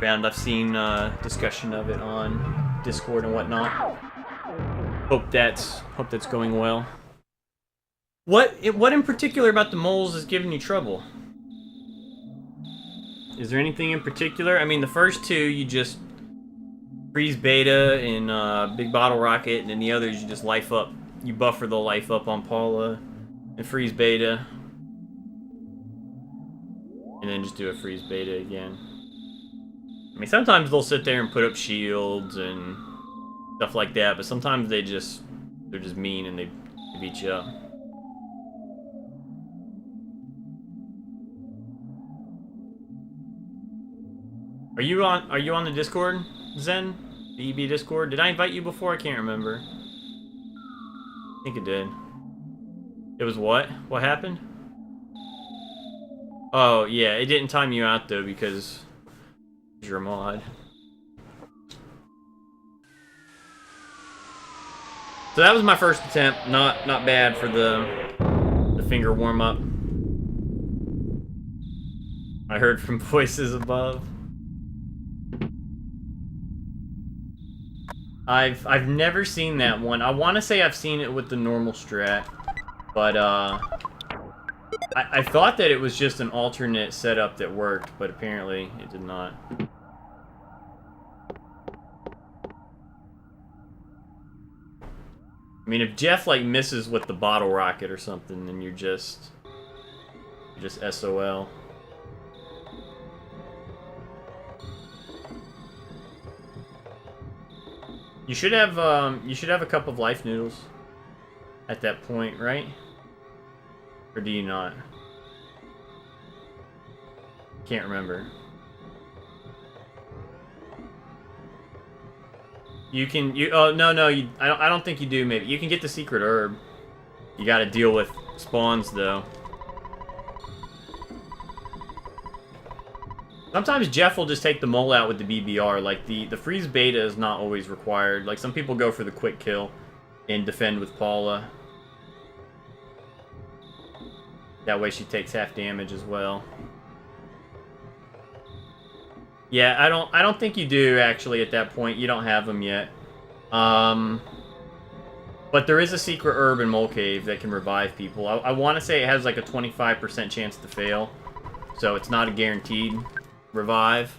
EarthBound. I've seen discussion of it on Discord and whatnot. Hope that's going well. What in particular about the moles is giving you trouble? Is there anything in particular? I mean, the first two you just freeze beta in Big Bottle Rocket, and then the others you just life up. You buffer the life up on Paula and freeze beta, and then just do a freeze beta again. I mean, sometimes they'll sit there and put up shields and stuff like that, but sometimes they're just mean and they beat you up. Are you on the Discord, Zen? The EB Discord? Did I invite you before? I can't remember. I think it did. It was what? What happened? Oh, yeah, it didn't time you out though because you're a mod. So that was my first attempt. Not bad for the finger warm up. I heard from voices above. I've never seen that one. I want to say I've seen it with the normal strat, but I thought that it was just an alternate setup that worked, but apparently it did not. I mean, if Jeff like misses with the bottle rocket or something, then you're just SOL. You should have a cup of life noodles at that point, right? Or do you not? Can't remember. Oh no, I don't think you do. Maybe you can get the secret herb. You got to deal with spawns though. Sometimes Jeff will just take the mole out with the BBR. Like, the freeze beta is not always required. Like, some people go for the quick kill and defend with Paula. That way she takes half damage as well. Yeah, I don't think you do, actually, at that point. You don't have them yet. But there is a secret herb in Mole Cave that can revive people. I want to say it has, like, a 25% chance to fail. So it's not a guaranteed revive.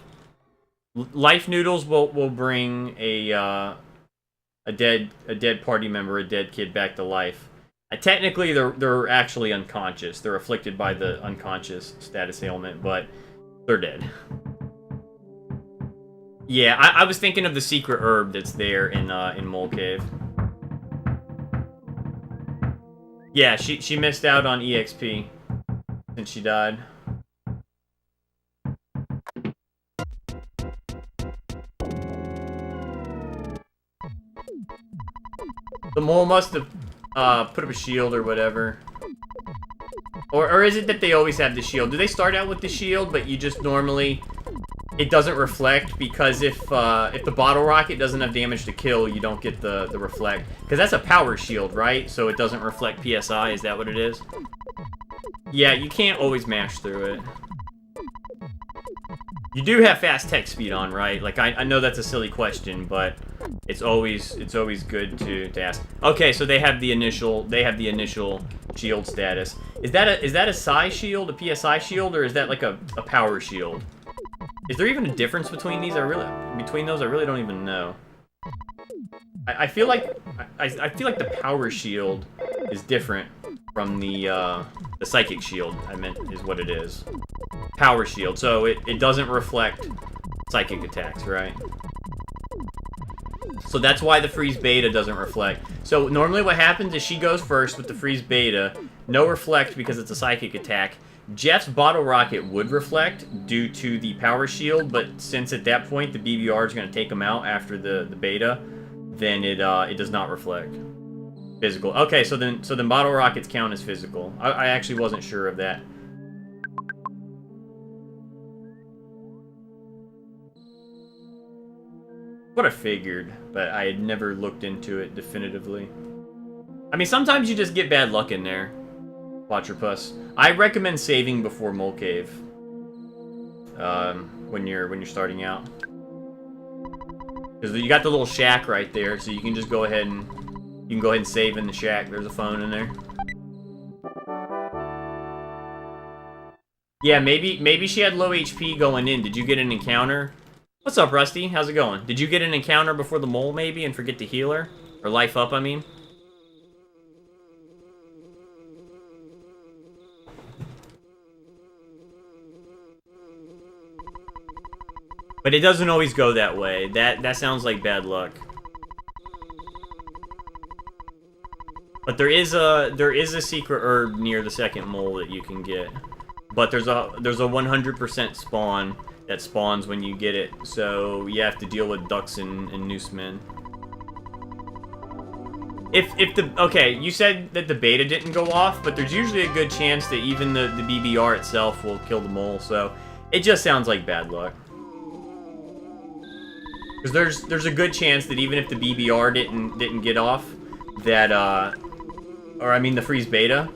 Life noodles will bring a dead party member, a dead kid back to life. Technically, they're actually unconscious. They're afflicted by the unconscious status ailment, but they're dead. Yeah, I was thinking of the secret herb that's there in Mole Cave. Yeah, she missed out on EXP since she died. The mole must have put up a shield or whatever. Or is it that they always have the shield? Do they start out with the shield, but you just normally... It doesn't reflect, because if the bottle rocket doesn't have damage to kill, you don't get the reflect. Because that's a power shield, right? So it doesn't reflect PSI, is that what it is? Yeah, you can't always mash through it. You do have fast tech speed on, right? Like, I know that's a silly question, but it's always good to ask. Okay, so they have the initial shield status. Is that a psi shield, a PSI shield, or is that like a power shield? Is there even a difference between these? I really don't even know. I feel like the power shield is different from the psychic shield. I meant is what it is. Power shield, so it doesn't reflect psychic attacks, right? So that's why the freeze beta doesn't reflect. So normally what happens is she goes first with the freeze beta, no reflect because it's a psychic attack. Jeff's bottle rocket would reflect due to the power shield, but since at that point the BBR is going to take him out after the beta, then it does not reflect. Physical. Okay, so then bottle rockets count as physical. I actually wasn't sure of that. What I figured, but I had never looked into it definitively. I mean, sometimes you just get bad luck in there. Watcherpuss. I recommend saving before Mole Cave. when you're starting out. Because you got the little shack right there, so you can just go ahead and save in the shack. There's a phone in there. Yeah, maybe she had low HP going in. Did you get an encounter? What's up, Rusty? How's it going? Did you get an encounter before the mole, maybe, and forget to heal her? Or life up, I mean? But it doesn't always go that way. That sounds like bad luck. But there is a secret herb near the second mole that you can get. But there's a 100% spawn that spawns when you get it. So you have to deal with ducks and noosemen. Okay, you said that the beta didn't go off, but there's usually a good chance that even the BBR itself will kill the mole. So it just sounds like bad luck. Because there's a good chance that even if the BBR didn't get off, that or I mean the freeze beta,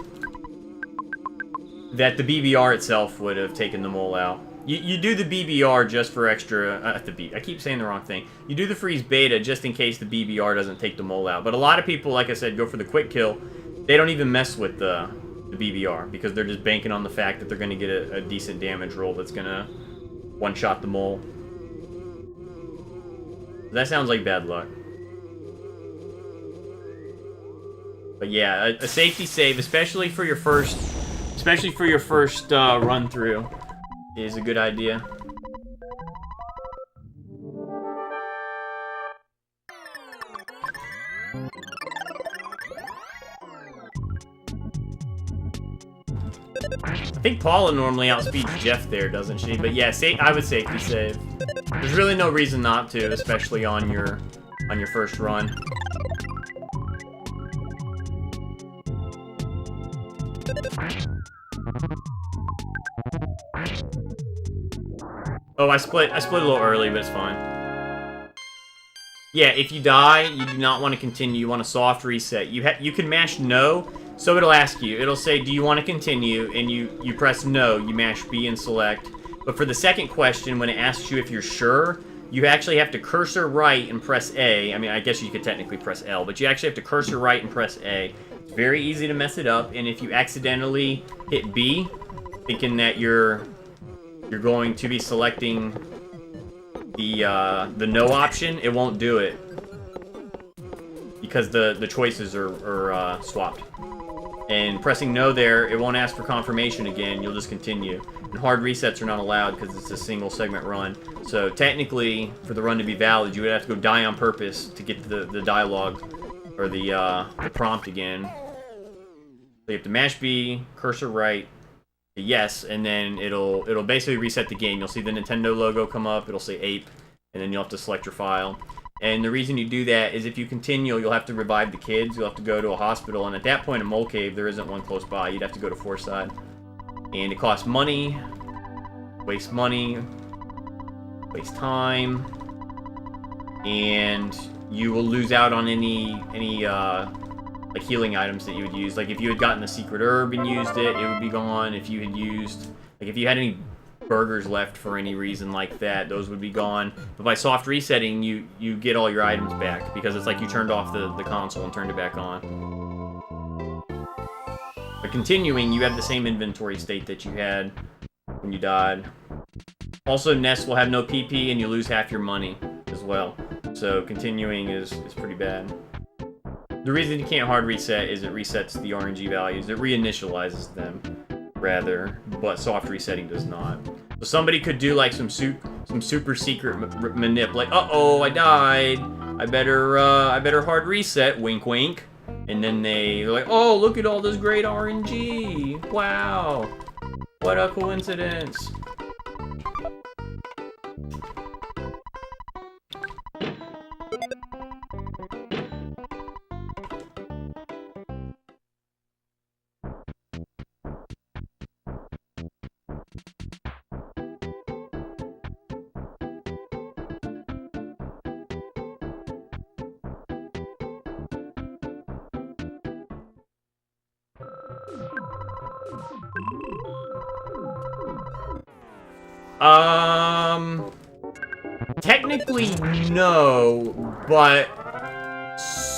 that the BBR itself would have taken the mole out. You do the BBR just for extra. I keep saying the wrong thing. You do the freeze beta just in case the BBR doesn't take the mole out. But a lot of people, like I said, go for the quick kill. They don't even mess with the BBR because they're just banking on the fact that they're going to get a decent damage roll that's going to one-shot the mole. That sounds like bad luck. But yeah, a safety save, especially for your first run through, is a good idea. I think Paula normally outspeeds Jeff there, doesn't she? But yeah, I would safety save. There's really no reason not to, especially on your first run. Oh, I split a little early, but it's fine. Yeah, if you die, you do not want to continue. You want a soft reset. You can mash no, so it'll ask you. It'll say, do you want to continue? And you press no, you mash B and select. But for the second question, when it asks you if you're sure, you actually have to cursor right and press A. I mean, I guess you could technically press L, but you actually have to cursor right and press A. It's very easy to mess it up, and if you accidentally hit B, thinking that you're going to be selecting the no option, it won't do it because the choices are swapped. And pressing no there, it won't ask for confirmation again. You'll just continue. And hard resets are not allowed because it's a single segment run. So technically, for the run to be valid, you would have to go die on purpose to get the dialogue or the prompt again. So you have to mash B, cursor right, yes, and then it'll basically reset the game. You'll see the Nintendo logo come up. It'll say ape, and then you'll have to select your file. And the reason you do that is if you continue, you'll have to revive the kids. You'll have to go to a hospital, and at that point in Mole Cave, there isn't one close by. You'd have to go to Forsyth. And it costs money, waste time, and you will lose out on any like healing items that you would use. Like if you had gotten the secret herb and used it, it would be gone. If you had used, like if you had any burgers left for any reason like that, those would be gone. But by soft resetting, you get all your items back because it's like you turned off the console and turned it back on. But continuing, you have the same inventory state that you had when you died. Also, Nest will have no PP and you lose half your money as well. So continuing is pretty bad. The reason you can't hard reset is it resets the RNG values. It reinitializes them, rather, but soft resetting does not. So somebody could do like some super secret manip, like, uh-oh, I died. I better hard reset, wink wink. And then they're like, oh, look at all this great RNG. Wow. What a coincidence. Technically, no, but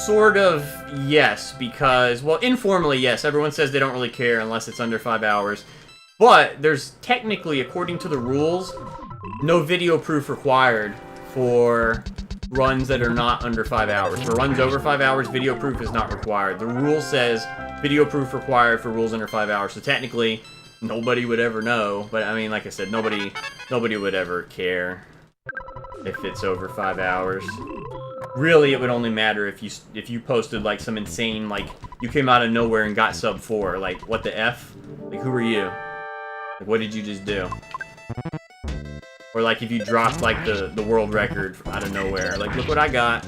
sort of yes, because, well, informally, yes, everyone says they don't really care unless it's under 5 hours. But there's technically, according to the rules, no video proof required for runs that are not under 5 hours. For runs over 5 hours, video proof is not required. The rule says video proof required for rules under 5 hours. So technically, nobody would ever know. But I mean, like I said, nobody would ever care if it's over 5 hours. Really, it would only matter if you posted like some insane, like you came out of nowhere and got sub 4. Like, what the F? Like, who are you? Like, what did you just do? Or like if you dropped like the world record out of nowhere. Like, look what I got.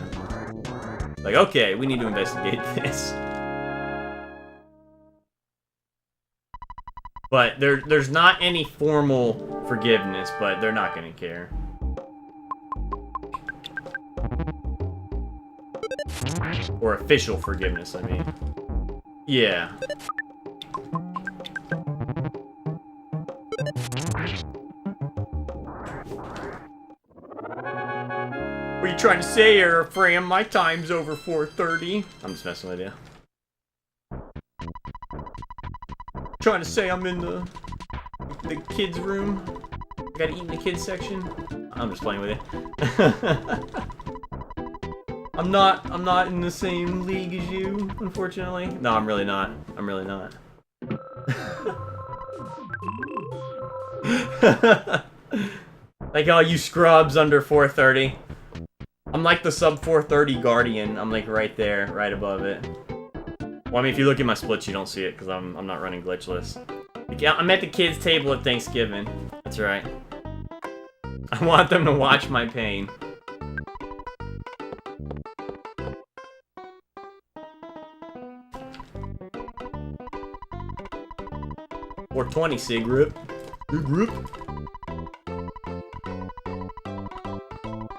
Like, okay, we need to investigate this. But there's not any formal forgiveness, but they're not gonna care. Or official forgiveness, I mean. Yeah. What are you trying to say, Fram? My time's over 4:30. I'm just messing with you. Trying to say I'm in the kids' room. Gotta eat in the kids' section. I'm just playing with you. I'm not in the same league as you, unfortunately. No, I'm really not. I'm really not. Like, oh, you scrubs under 4:30. I'm like the sub 4:30 guardian. I'm like right there, right above it. Well, I mean, if you look at my splits, you don't see it because I'm not running glitchless. I'm at the kids' table at Thanksgiving. That's right. I want them to watch my pain. Or 20 sig rip.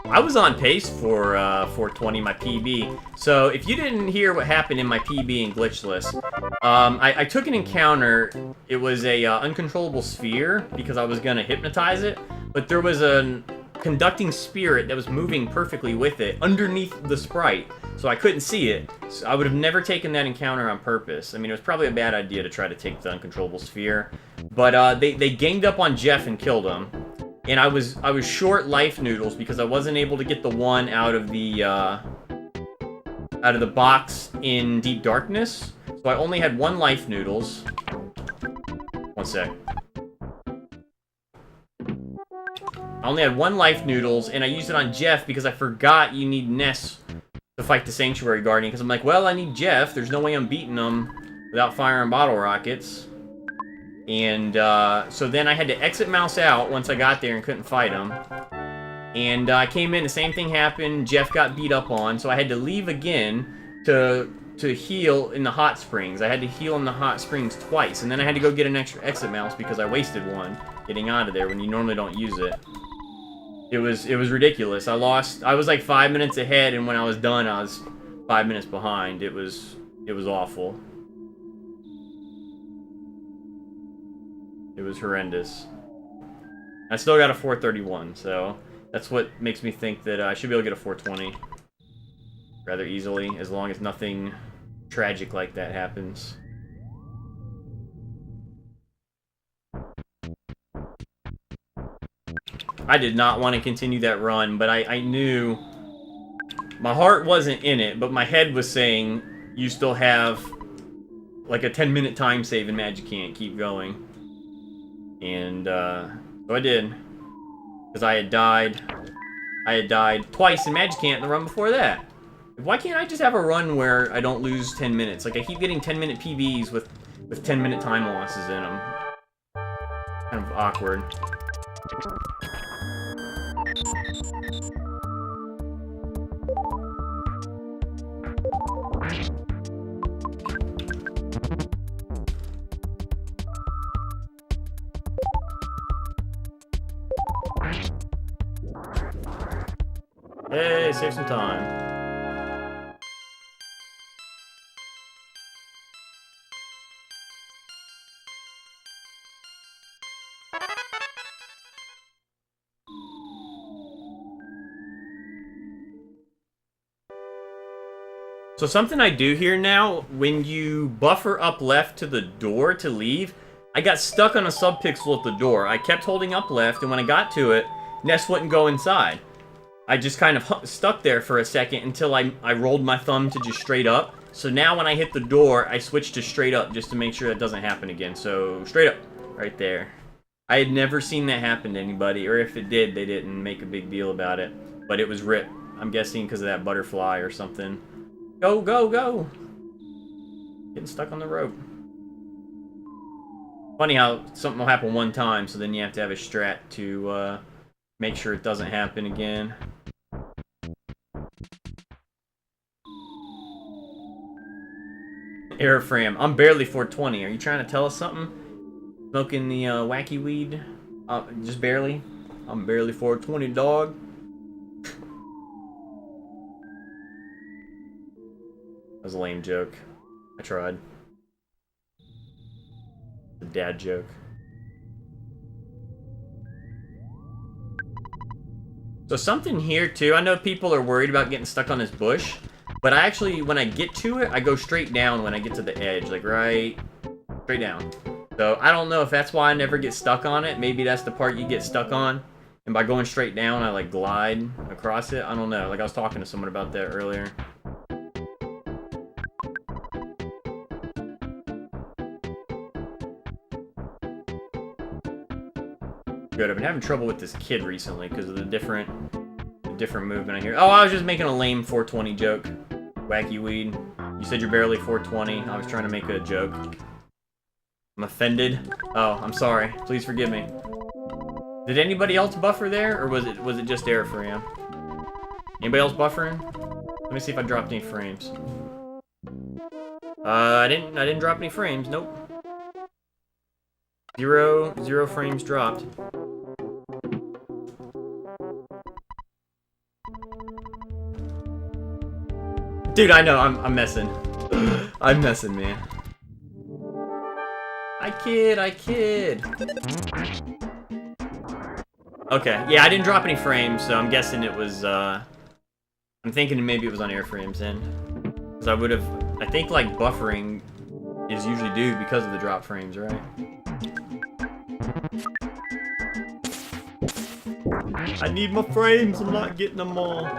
I was on pace for 420, my PB. So if you didn't hear what happened in my PB in glitchless, I took an encounter. It was a uncontrollable sphere because I was gonna hypnotize it, but there was a conducting spirit that was moving perfectly with it underneath the sprite, so I couldn't see it. So I would have never taken that encounter on purpose. I mean, it was probably a bad idea to try to take the uncontrollable sphere, but they ganged up on Jeff and killed him. And I was short life noodles because I wasn't able to get the one out of the box in Deep Darkness. So I only had 1 life noodles. One sec. I only had 1 life noodles, and I used it on Jeff because I forgot you need Ness to fight the Sanctuary Guardian. Because I'm like, well, I need Jeff. There's no way I'm beating him without firing bottle rockets. And so then I had to exit mouse out once I got there and couldn't fight him. And I came in, the same thing happened. Jeff got beat up on, so I had to leave again to heal in the hot springs. I had to heal in the hot springs twice, and then I had to go get an extra exit mouse because I wasted one getting out of there when you normally don't use it. It was ridiculous. I was like 5 minutes ahead, and when I was done, I was 5 minutes behind. It was awful. It was horrendous. I still got a 431, so that's what makes me think that I should be able to get a 420 rather easily, as long as nothing tragic like that happens. I did not want to continue that run, but I knew my heart wasn't in it, but my head was saying you still have like a 10-minute time save in Magic Can't, keep going. And so I did, because I had died twice in Magic Can't in the run before that. Why can't I just have a run where I don't lose 10 minutes? Like, I keep getting 10-minute PBs with 10-minute time losses in them. Kind of awkward. Hey, save some time. So something I do here now, when you buffer up left to the door to leave, I got stuck on a subpixel at the door. I kept holding up left, and when I got to it, Ness wouldn't go inside. I just kind of stuck there for a second until I rolled my thumb to just straight up. So now when I hit the door, I switch to straight up just to make sure that doesn't happen again. So straight up, right there. I had never seen that happen to anybody, or if it did, they didn't make a big deal about it. But it was RIP. I'm guessing because of that butterfly or something. Go, go, go! Getting stuck on the rope. Funny how something will happen one time, so then you have to have a strat to make sure it doesn't happen again. Airframe. I'm barely 420. Are you trying to tell us something? Smoking the wacky weed? Just barely? I'm barely 420, dog. That was a lame joke. I tried. A dad joke. So something here too, I know people are worried about getting stuck on this bush, but I actually, when I get to it, I go straight down when I get to the edge, like right, straight down. So I don't know if that's why I never get stuck on it. Maybe that's the part you get stuck on, and by going straight down, I like glide across it. I don't know, like I was talking to someone about that earlier. Good. I've been having trouble with this kid recently because of the different movement I hear. Oh, I was just making a lame 420 joke. Wacky weed. You said you're barely 420. I was trying to make a joke. I'm offended. Oh, I'm sorry. Please forgive me. Did anybody else buffer there, or was it just Airframe? Anybody else buffering? Let me see if I dropped any frames. I didn't drop any frames. Nope. Zero frames dropped. Dude, I know, I'm messing. I'm messing, man. I kid. Okay, yeah, I didn't drop any frames, so I'm guessing it was, I'm thinking maybe it was on Airframe's end. Because I think, like, buffering is usually due because of the drop frames, right? I need my frames, I'm not getting them all.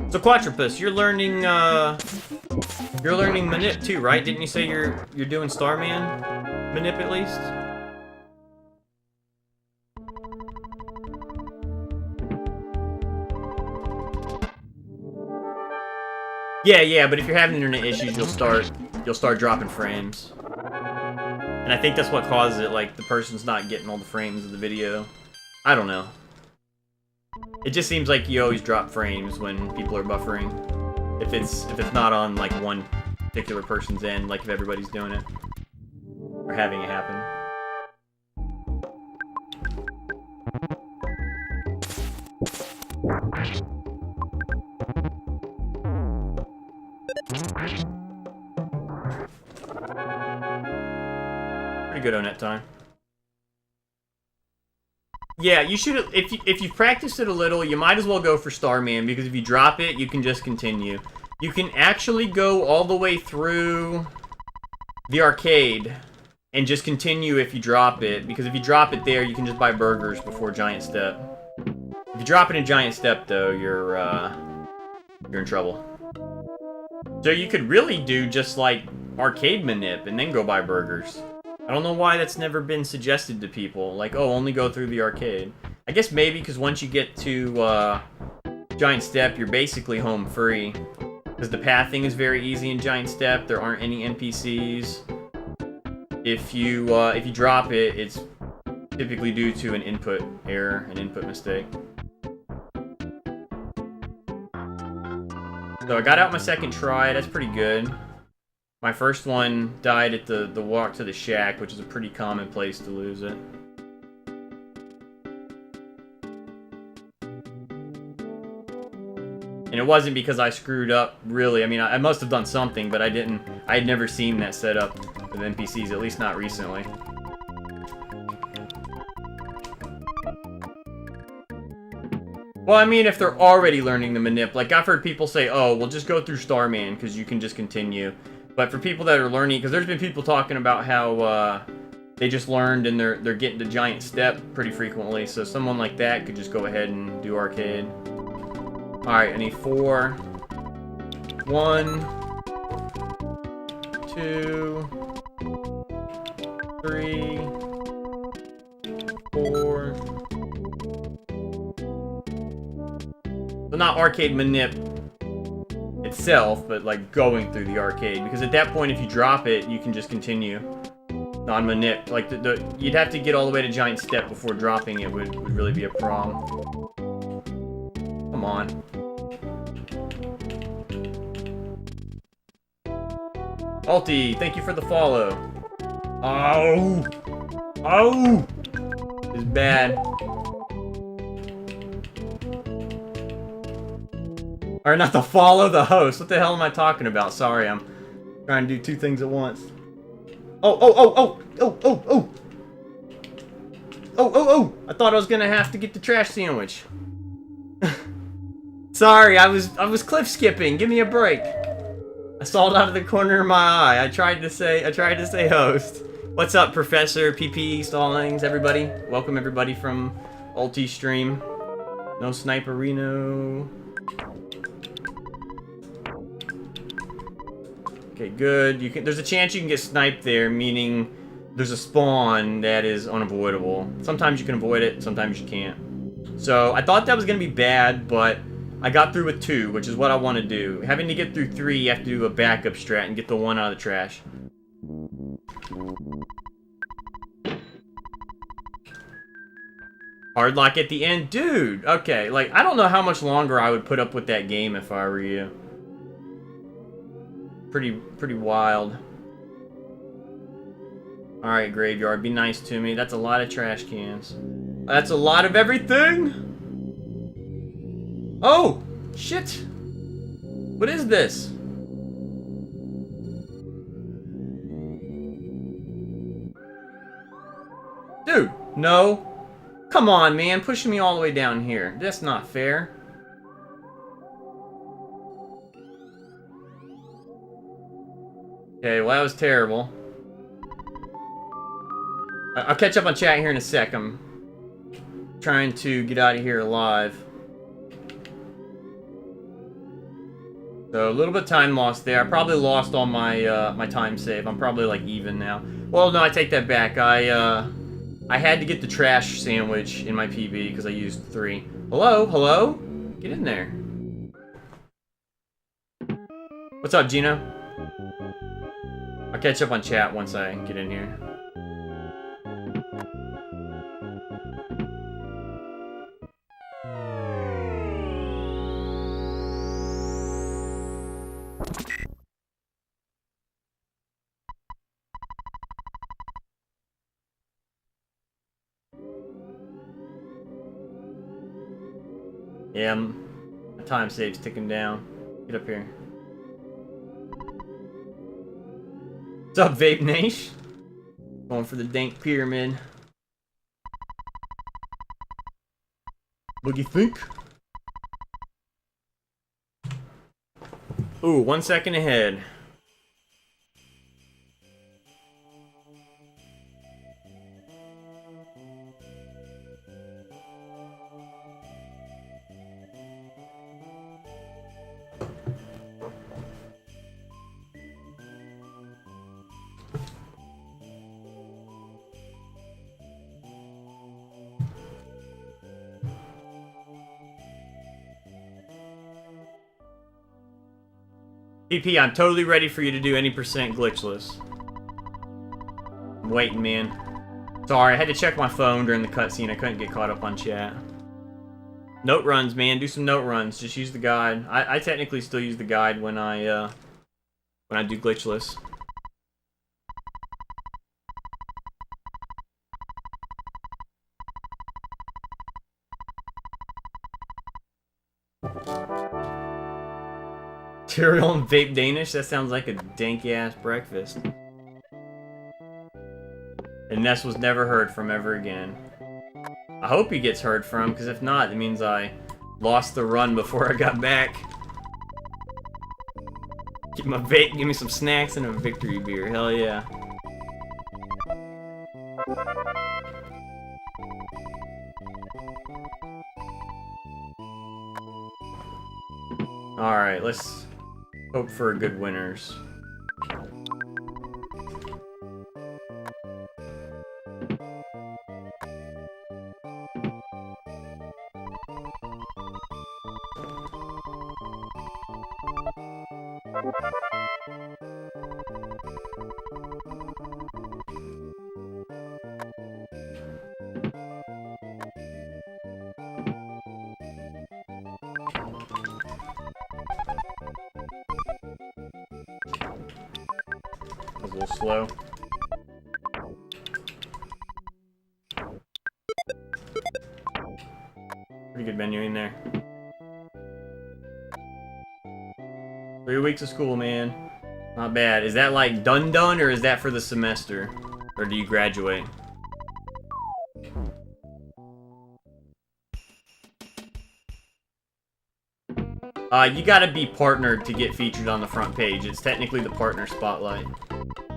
So Quatropus, you're learning manip too, right? Didn't you say you're doing Starman manip at least? Yeah, but if you're having internet issues, you'll start dropping frames. And I think that's what causes it, like the person's not getting all the frames of the video. I don't know. It just seems like you always drop frames when people are buffering. If it's not on like one particular person's end, like if everybody's doing it or having it happen. Pretty good on that time. Yeah, you should, if you've practiced it a little, you might as well go for Starman, because if you drop it, you can just continue. You can actually go all the way through the arcade and just continue if you drop it, because if you drop it there, you can just buy burgers before Giant Step. If you drop it in Giant Step, though, you're in trouble. So you could really do just like arcade manip and then go buy burgers. I don't know why that's never been suggested to people. Like, oh, only go through the arcade. I guess maybe because once you get to Giant Step, you're basically home free. Because the pathing is very easy in Giant Step. There aren't any NPCs. If you drop it, it's typically due to an input error, an input mistake. So I got out my second try. That's pretty good. My first one died at the walk to the shack, which is a pretty common place to lose it. And And it wasn't because I screwed up, really. I mean, I must have done something, but I didn't. I had never seen that setup with NPCs, at least not recently. Well, I mean, if they're already learning the manip, like I've heard people say, oh, well, just go through Starman, because you can just continue. But for people that are learning, because there's been people talking about how they just learned and they're getting the giant step pretty frequently, so someone like that could just go ahead and do arcade. Alright, I need 4. 1, 2, 3, 4. So not arcade manip itself, but like going through the arcade. Because at that point, if you drop it, you can just continue non-manip. Like you'd have to get all the way to giant step before dropping it would really be a problem. Come on. Alti, thank you for the follow. Oh! Oh! This is bad. Or not the follow, the host. What the hell am I talking about? Sorry, I'm trying to do 2 things at once. Oh, oh, oh, oh! Oh, oh, oh! Oh, oh, oh! I thought I was gonna have to get the trash sandwich. Sorry, I was cliff skipping. Give me a break. I saw it out of the corner of my eye. I tried to say host. What's up, Professor PP Stallings, everybody? Welcome everybody from Ulti stream. No Sniperino. Okay, good. There's a chance you can get sniped there, meaning there's a spawn that is unavoidable. Sometimes you can avoid it, sometimes you can't. So I thought that was gonna be bad, but I got through with 2, which is what I want to do. Having to get through 3, you have to do a backup strat and get the 1 out of the trash. Hard lock at the end? Dude! Okay, like, I don't know how much longer I would put up with that game if I were you. Pretty wild. Alright, Graveyard, be nice to me. That's a lot of trash cans. That's a lot of everything! Oh! Shit! What is this? Dude, no. Come on, man. Pushing me all the way down here. That's not fair. Okay, well, that was terrible. I'll catch up on chat here in a sec. I'm trying to get out of here alive. So a little bit of time lost there. I probably lost all my my time save. I'm probably like even now. Well, no, I take that back. I had to get the trash sandwich in my PB because I used 3. Hello, hello, get in there. What's up, Gino? I'll catch up on chat once I get in here. Yeah, my time save's ticking down. Get up here. What's up, Vape Nash? Going for the dank pyramid. What do you think? Ooh, 1 second ahead. PP, I'm totally ready for you to do any percent glitchless. I'm waiting, man. Sorry, I had to check my phone during the cutscene. I couldn't get caught up on chat. Note runs, man. Do some note runs. Just use the guide. I technically still use the guide when I do glitchless. Cereal and vape Danish? That sounds like a dank-ass breakfast. And Ness was never heard from ever again. I hope he gets heard from, because if not, it means I lost the run before I got back. Give me some snacks and a victory beer. Hell yeah. Alright, let's hope for good winners. A little slow. Pretty good menu in there. 3 weeks of school, man. Not bad. Is that like done, or is that for the semester? Or do you graduate? You gotta be partnered to get featured on the front page. It's technically the partner spotlight,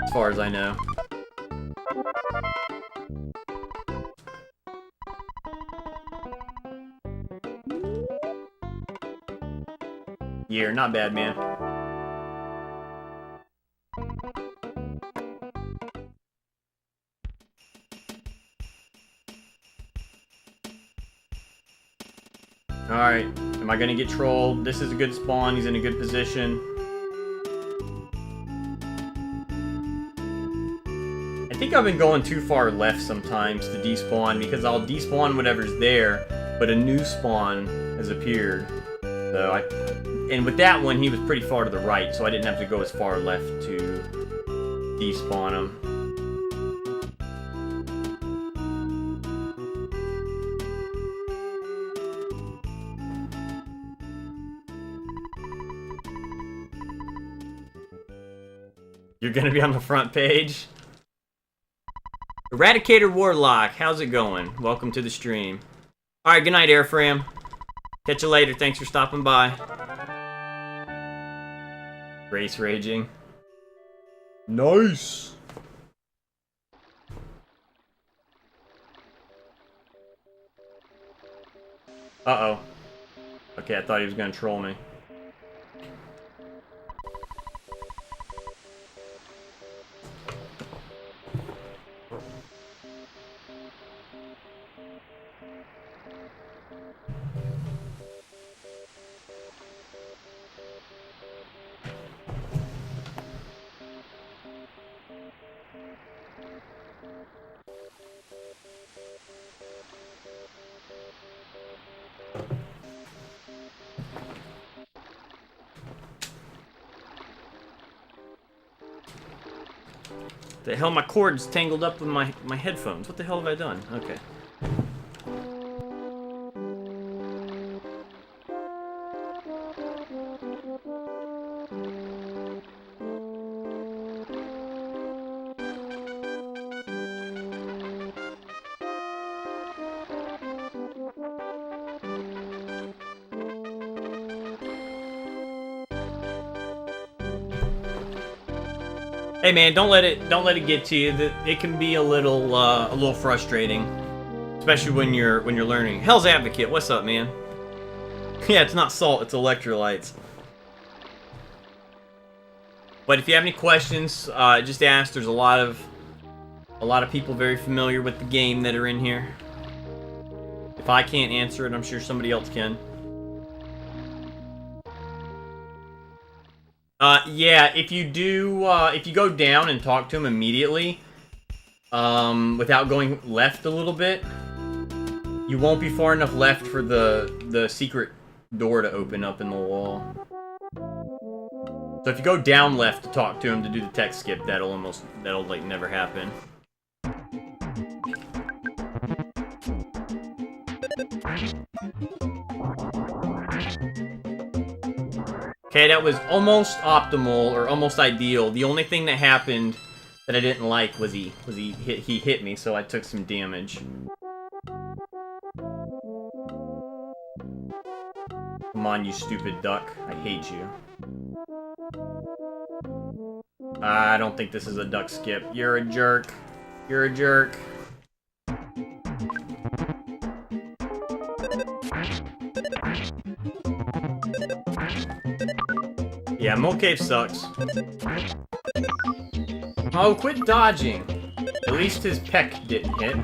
as far as I know. Year, not bad, man. Alright, am I gonna get trolled? This is a good spawn, he's in a good position. I think I've been going too far left sometimes to despawn, because I'll despawn whatever's there, but a new spawn has appeared. So and with that one, he was pretty far to the right, so I didn't have to go as far left to despawn him. You're gonna be on the front page? Eradicator Warlock, how's it going? Welcome to the stream. Alright, good night, Airfram. Catch you later, thanks for stopping by. Race raging. Nice! Uh-oh. Okay, I thought he was gonna troll me. The hell, my cord's tangled up with my headphones. What the hell have I done? Okay. Hey man, don't let it get to you. It can be a little frustrating, especially when you're learning. Hell's Advocate, what's up, man? Yeah, it's not salt, it's electrolytes. But if you have any questions, just ask. There's a lot of people very familiar with the game that are in here. If I can't answer it, I'm sure somebody else can. Yeah, if you go down and talk to him immediately, without going left a little bit, you won't be far enough left for the secret door to open up in the wall. So if you go down left to talk to him to do the text skip, that'll like never happen. Okay, that was almost optimal, or almost ideal. The only thing that happened that I didn't like was he hit me, so I took some damage. Come on, you stupid duck. I hate you. I don't think this is a duck skip. You're a jerk. You're a jerk. Yeah, Mo Cave sucks. Oh, quit dodging. At least his peck didn't hit.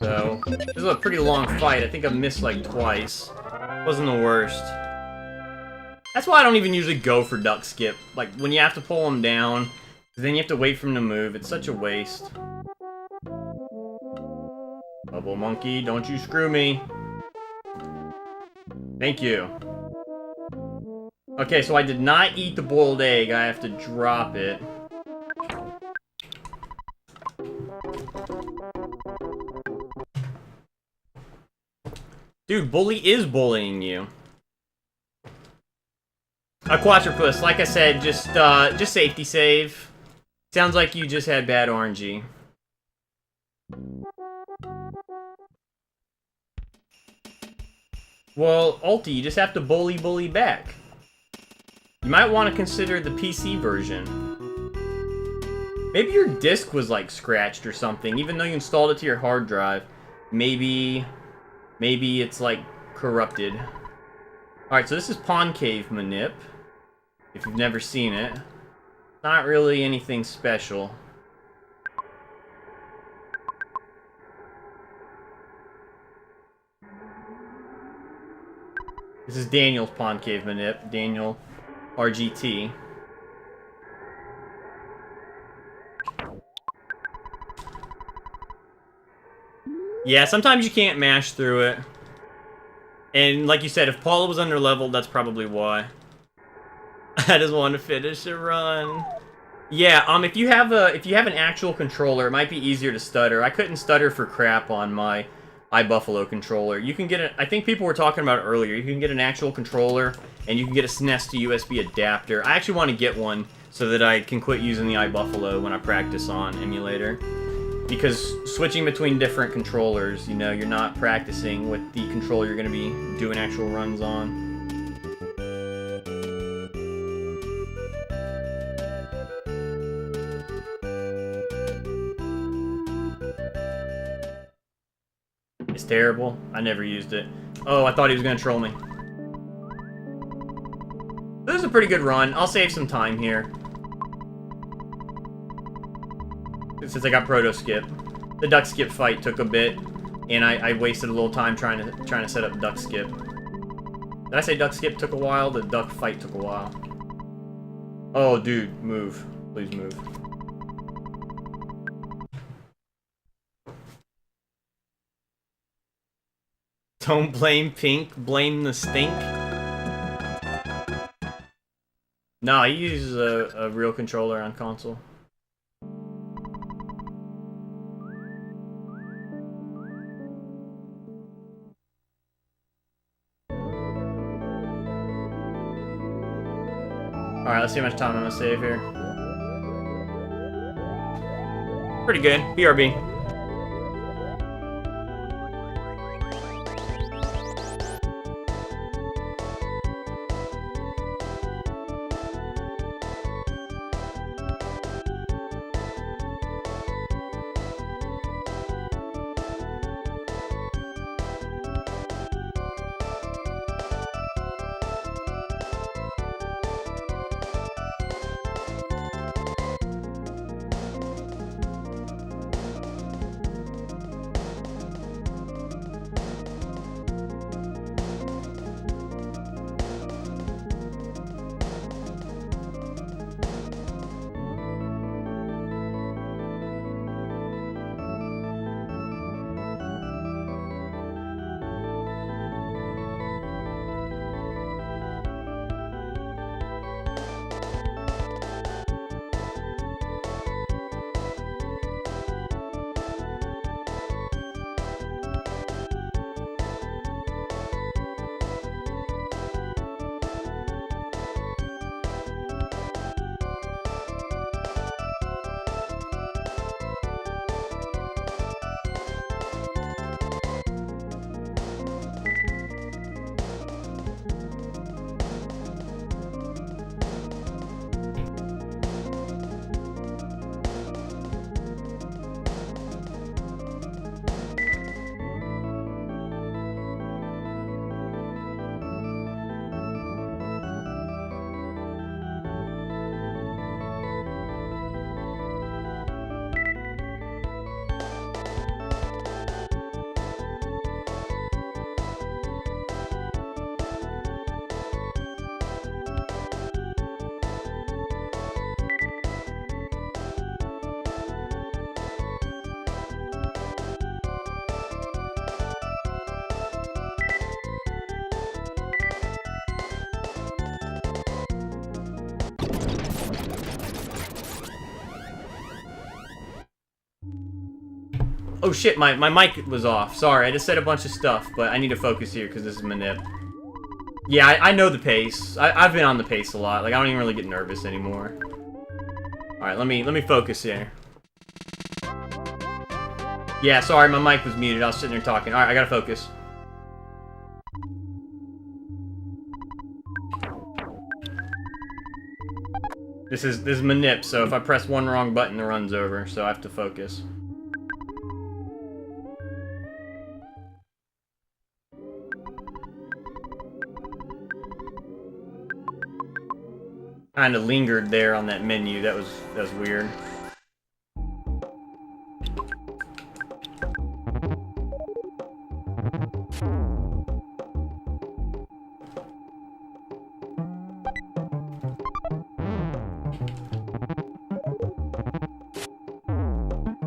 So, this is a pretty long fight. I think I missed like twice. Wasn't the worst. That's why I don't even usually go for duck skip. Like, when you have to pull him down, then you have to wait for him to move. It's such a waste. Bubble monkey, don't you screw me. Thank you. Okay, so I did not eat the boiled egg. I have to drop it. Dude, Bully is bullying you. A Quatropus, like I said, just safety save. Sounds like you just had bad RNG. Well, Ulti, you just have to bully back. You might want to consider the PC version. Maybe your disk was, like, scratched or something, even though you installed it to your hard drive. Maybe it's, like, corrupted. Alright, so this is Pond Cave Manip. If you've never seen it. Not really anything special. This is Daniel's Pond Cave Manip. Daniel RGT. Yeah, sometimes you can't mash through it. And like you said, if Paula was underleveled, that's probably why. I just want to finish a run. Yeah, if you have an actual controller, it might be easier to stutter. I couldn't stutter for crap on my iBuffalo controller. You can get it. I think people were talking about it earlier. You can get an actual controller, and you can get a SNES to USB adapter. I actually want to get one so that I can quit using the iBuffalo when I practice on emulator. Because switching between different controllers, you know, you're not practicing with the controller you're going to be doing actual runs on. It's terrible. I never used it. Oh, I thought he was going to troll me. This is a pretty good run. I'll save some time here. Since I got Proto Skip. The Duck Skip fight took a bit, and I wasted a little time trying to set up Duck Skip. Did I say Duck Skip took a while? The Duck fight took a while. Oh, dude, move. Please move. Don't blame Pink, blame the stink. Nah, he uses a real controller on console. Alright, let's see how much time I'm gonna save here. Pretty good. BRB. Oh shit, my mic was off. Sorry, I just said a bunch of stuff, but I need to focus here because this is manip. Yeah, I know the pace. I've been on the pace a lot. Like, I don't even really get nervous anymore. Alright, let me focus here. Yeah, sorry, my mic was muted. I was sitting there talking. Alright, I gotta focus. This is manip, so if I press one wrong button, the run's over, so I have to focus. Kind of lingered there on that menu. That was weird.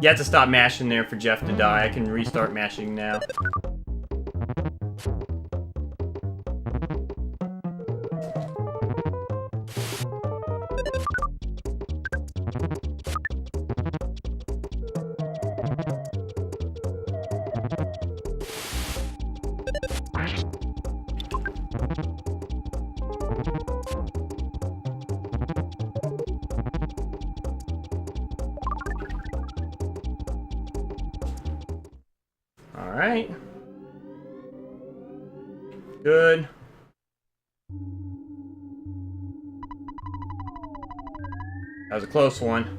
You have to stop mashing there for Jeff to die. I can restart mashing now. Alright. Good. That was a close one.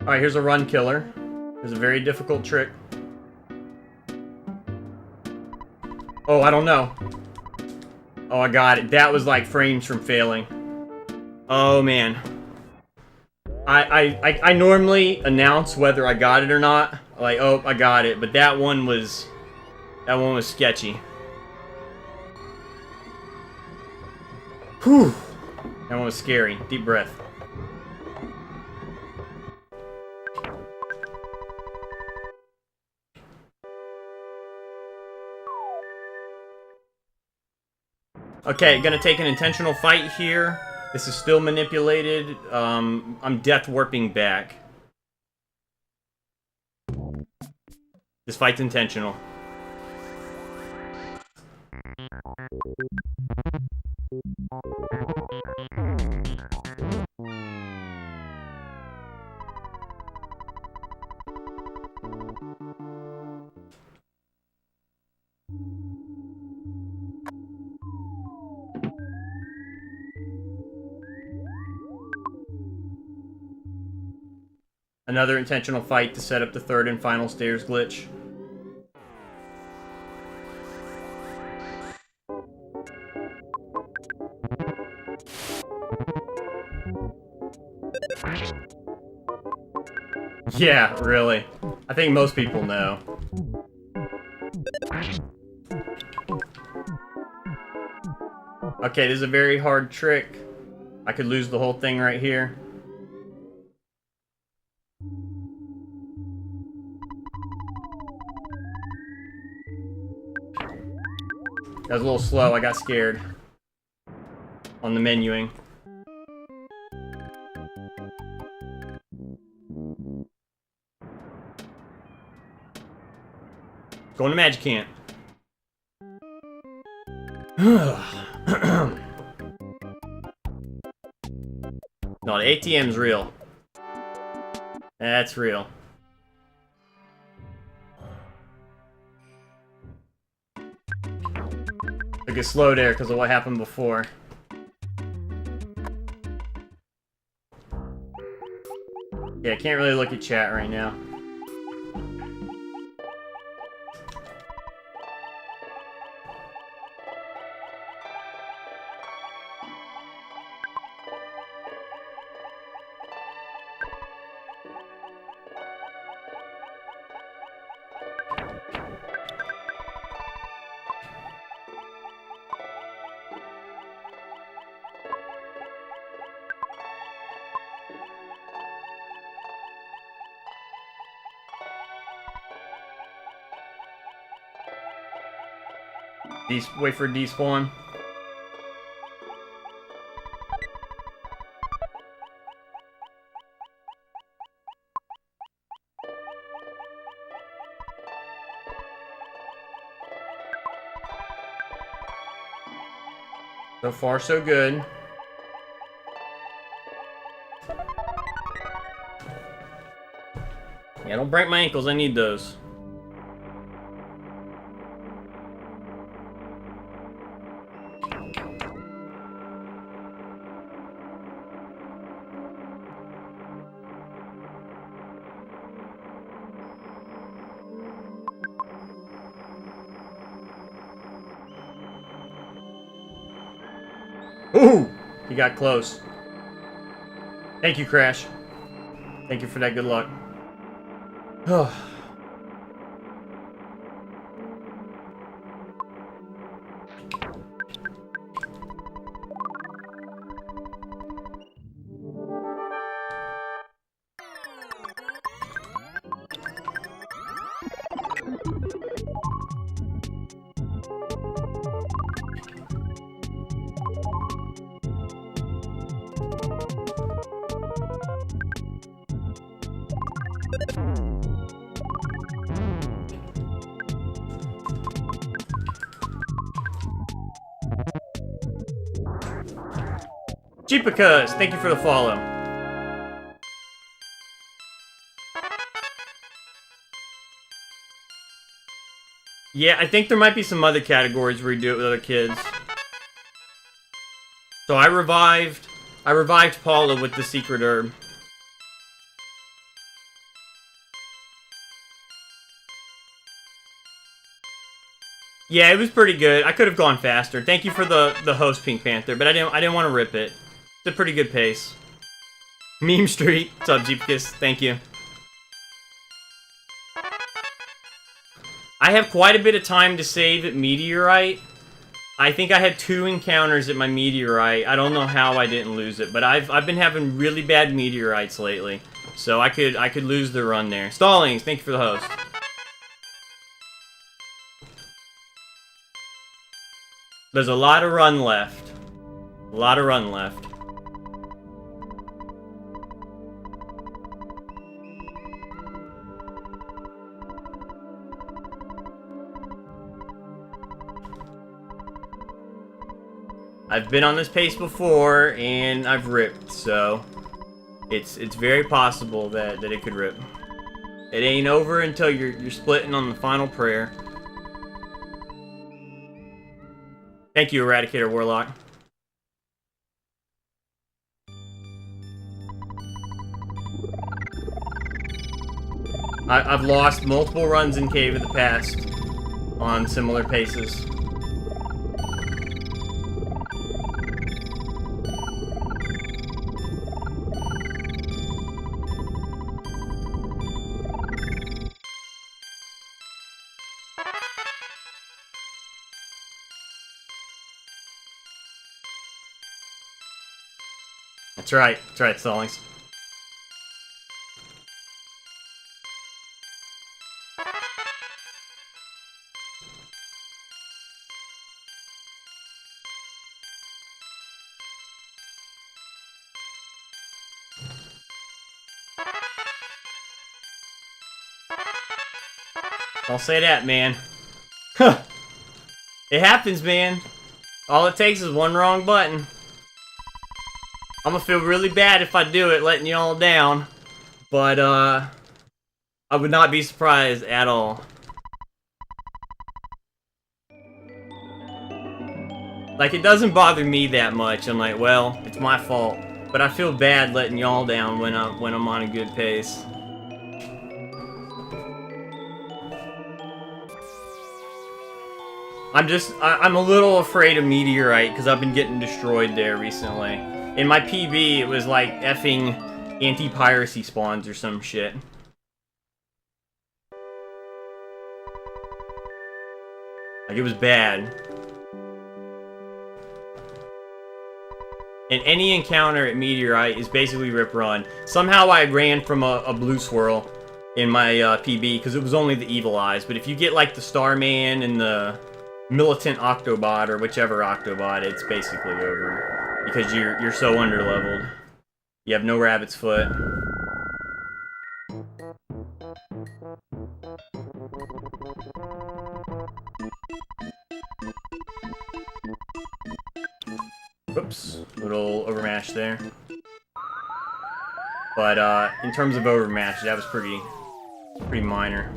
Alright, here's a run killer. Here's a very difficult trick. Oh, I don't know. Oh, I got it. That was like frames from failing. Oh, man. I normally announce whether I got it or not. Like, oh, I got it. But that one was sketchy. Whew. That one was scary. Deep breath. Okay, gonna take an intentional fight here. This is still manipulated. I'm death warping back. This fight's intentional. Another intentional fight to set up the third and final stairs glitch. Yeah, really. I think most people know. Okay, this is a very hard trick. I could lose the whole thing right here. That was a little slow, I got scared. On the menuing. Going to Magic Camp. No, the ATM's real. That's real. Took it slow there because of what happened before. Yeah, I can't really look at chat right now. Wait for despawn. So far, so good. Yeah, don't break my ankles. I need those. Ooh! He got close. Thank you, Crash. Thank you for that good luck. Jeepicus, thank you for the follow. Yeah, I think there might be some other categories where you do it with other kids. So I revived Paula with the secret herb. Yeah, it was pretty good. I could have gone faster. Thank you for the host, Pink Panther, but I didn't want to rip it. It's a pretty good pace. Meme Street. What's up, Jeepkiss? Thank you. I have quite a bit of time to save at Meteorite. I think I had 2 encounters at my Meteorite. I don't know how I didn't lose it, but I've been having really bad Meteorites lately. So I could lose the run there. Stallings, thank you for the host. There's a lot of run left. A lot of run left. I've been on this pace before, and I've ripped, so it's very possible that it could rip. It ain't over until you're splitting on the final prayer. Thank you, Eradicator Warlock. I've lost multiple runs in Cave of the Past on similar paces. That's right, Stallings. I'll say that, man. It happens, man. All it takes is one wrong button. I'm gonna feel really bad if I do it, letting y'all down. But, I would not be surprised at all. Like, it doesn't bother me that much. I'm like, well, it's my fault. But I feel bad letting y'all down when I'm on a good pace. I'm a little afraid of Meteorite, because I've been getting destroyed there recently. In my PB, it was like effing anti-piracy spawns or some shit. Like, it was bad. And any encounter at Meteorite is basically rip run. Somehow I ran from a blue swirl in my PB, because it was only the evil eyes. But if you get, like, the Starman and the militant Octobot or whichever Octobot, it's basically over because you're so underleveled. You have no rabbit's foot. Oops, little overmatch there. But in terms of overmatch, that was pretty minor.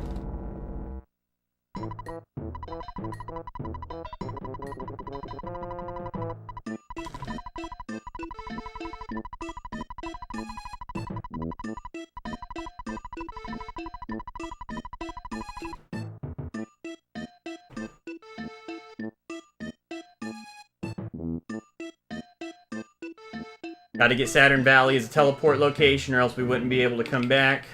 Gotta get Saturn Valley as a teleport location or else we wouldn't be able to come back.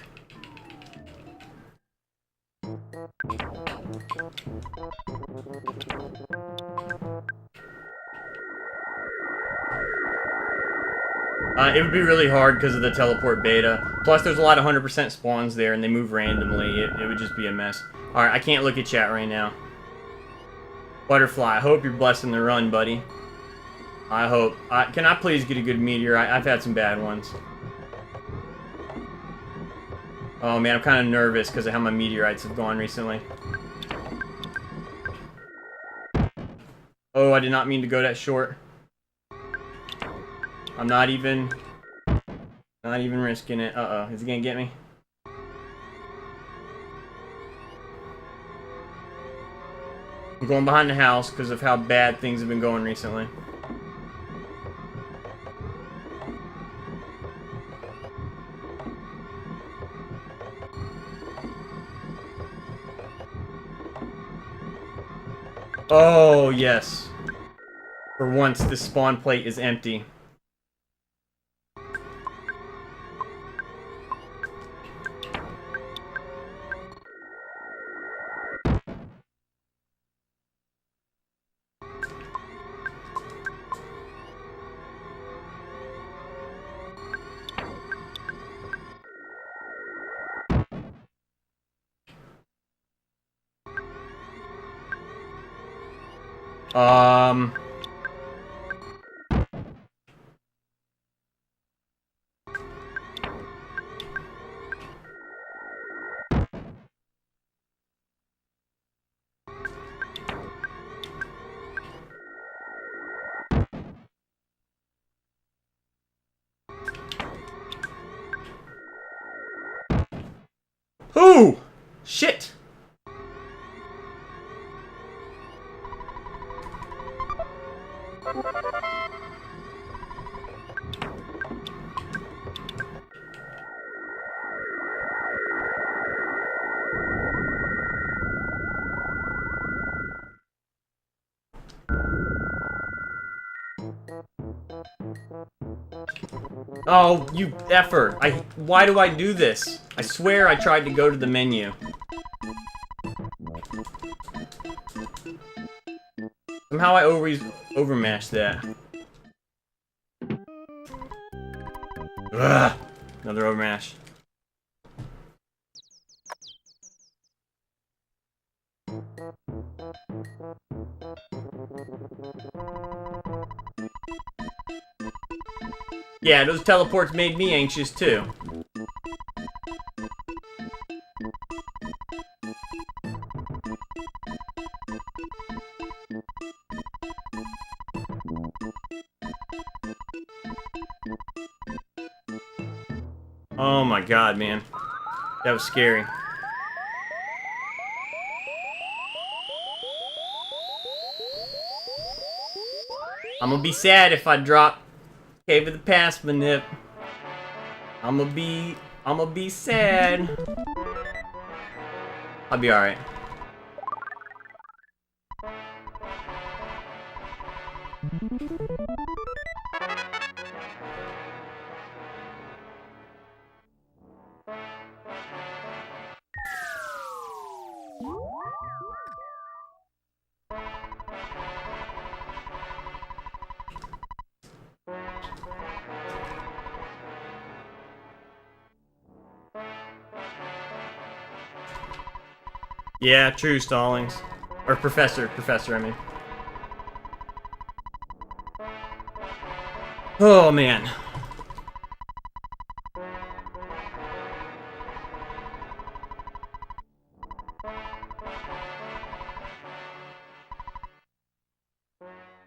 It would be really hard because of the teleport beta. Plus, there's a lot of 100% spawns there, and they move randomly. It would just be a mess. Alright, I can't look at chat right now. Butterfly, I hope you're blessing the run, buddy. I hope. Can I please get a good meteor? I've had some bad ones. Oh, man, I'm kind of nervous because of how my meteorites have gone recently. Oh, I did not mean to go that short. I'm not even risking it. Uh-oh. Is he gonna get me? I'm going behind the house because of how bad things have been going recently. Oh, yes. For once, this spawn plate is empty. Ooh! Shit! Oh, you effer. Why do I do this? I swear I tried to go to the menu. Somehow I always overmatched that. Ugh, another overmatch. Yeah, those teleports made me anxious too. Oh my god, man. That was scary. I'm gonna be sad if I drop Cave of the Past manip. I'm gonna be sad. I'll be alright. Yeah, true, Stallings. Or professor, I mean. Oh, man.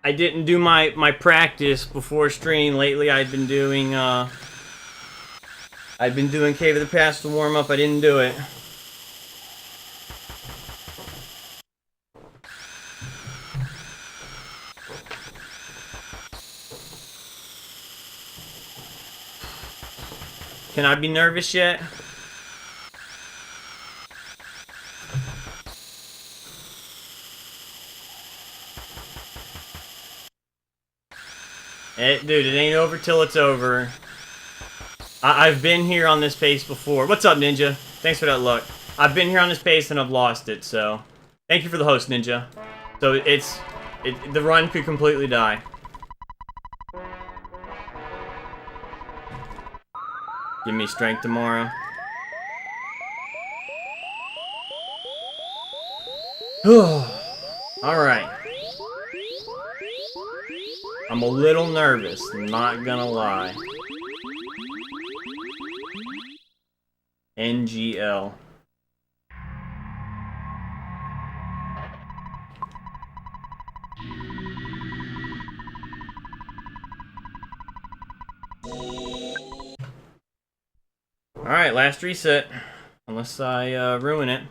I didn't do my practice before stream. Lately I've been doing Cave of the Past to warm up. I didn't do it. Can I be nervous yet? Dude, it ain't over till it's over. I've been here on this pace before. What's up, Ninja? Thanks for that luck. I've been here on this pace and I've lost it, so... Thank you for the host, Ninja. So the run could completely die. Give me strength tomorrow. Alright. I'm a little nervous, not gonna lie. NGL. Alright, last reset. Unless I ruin it.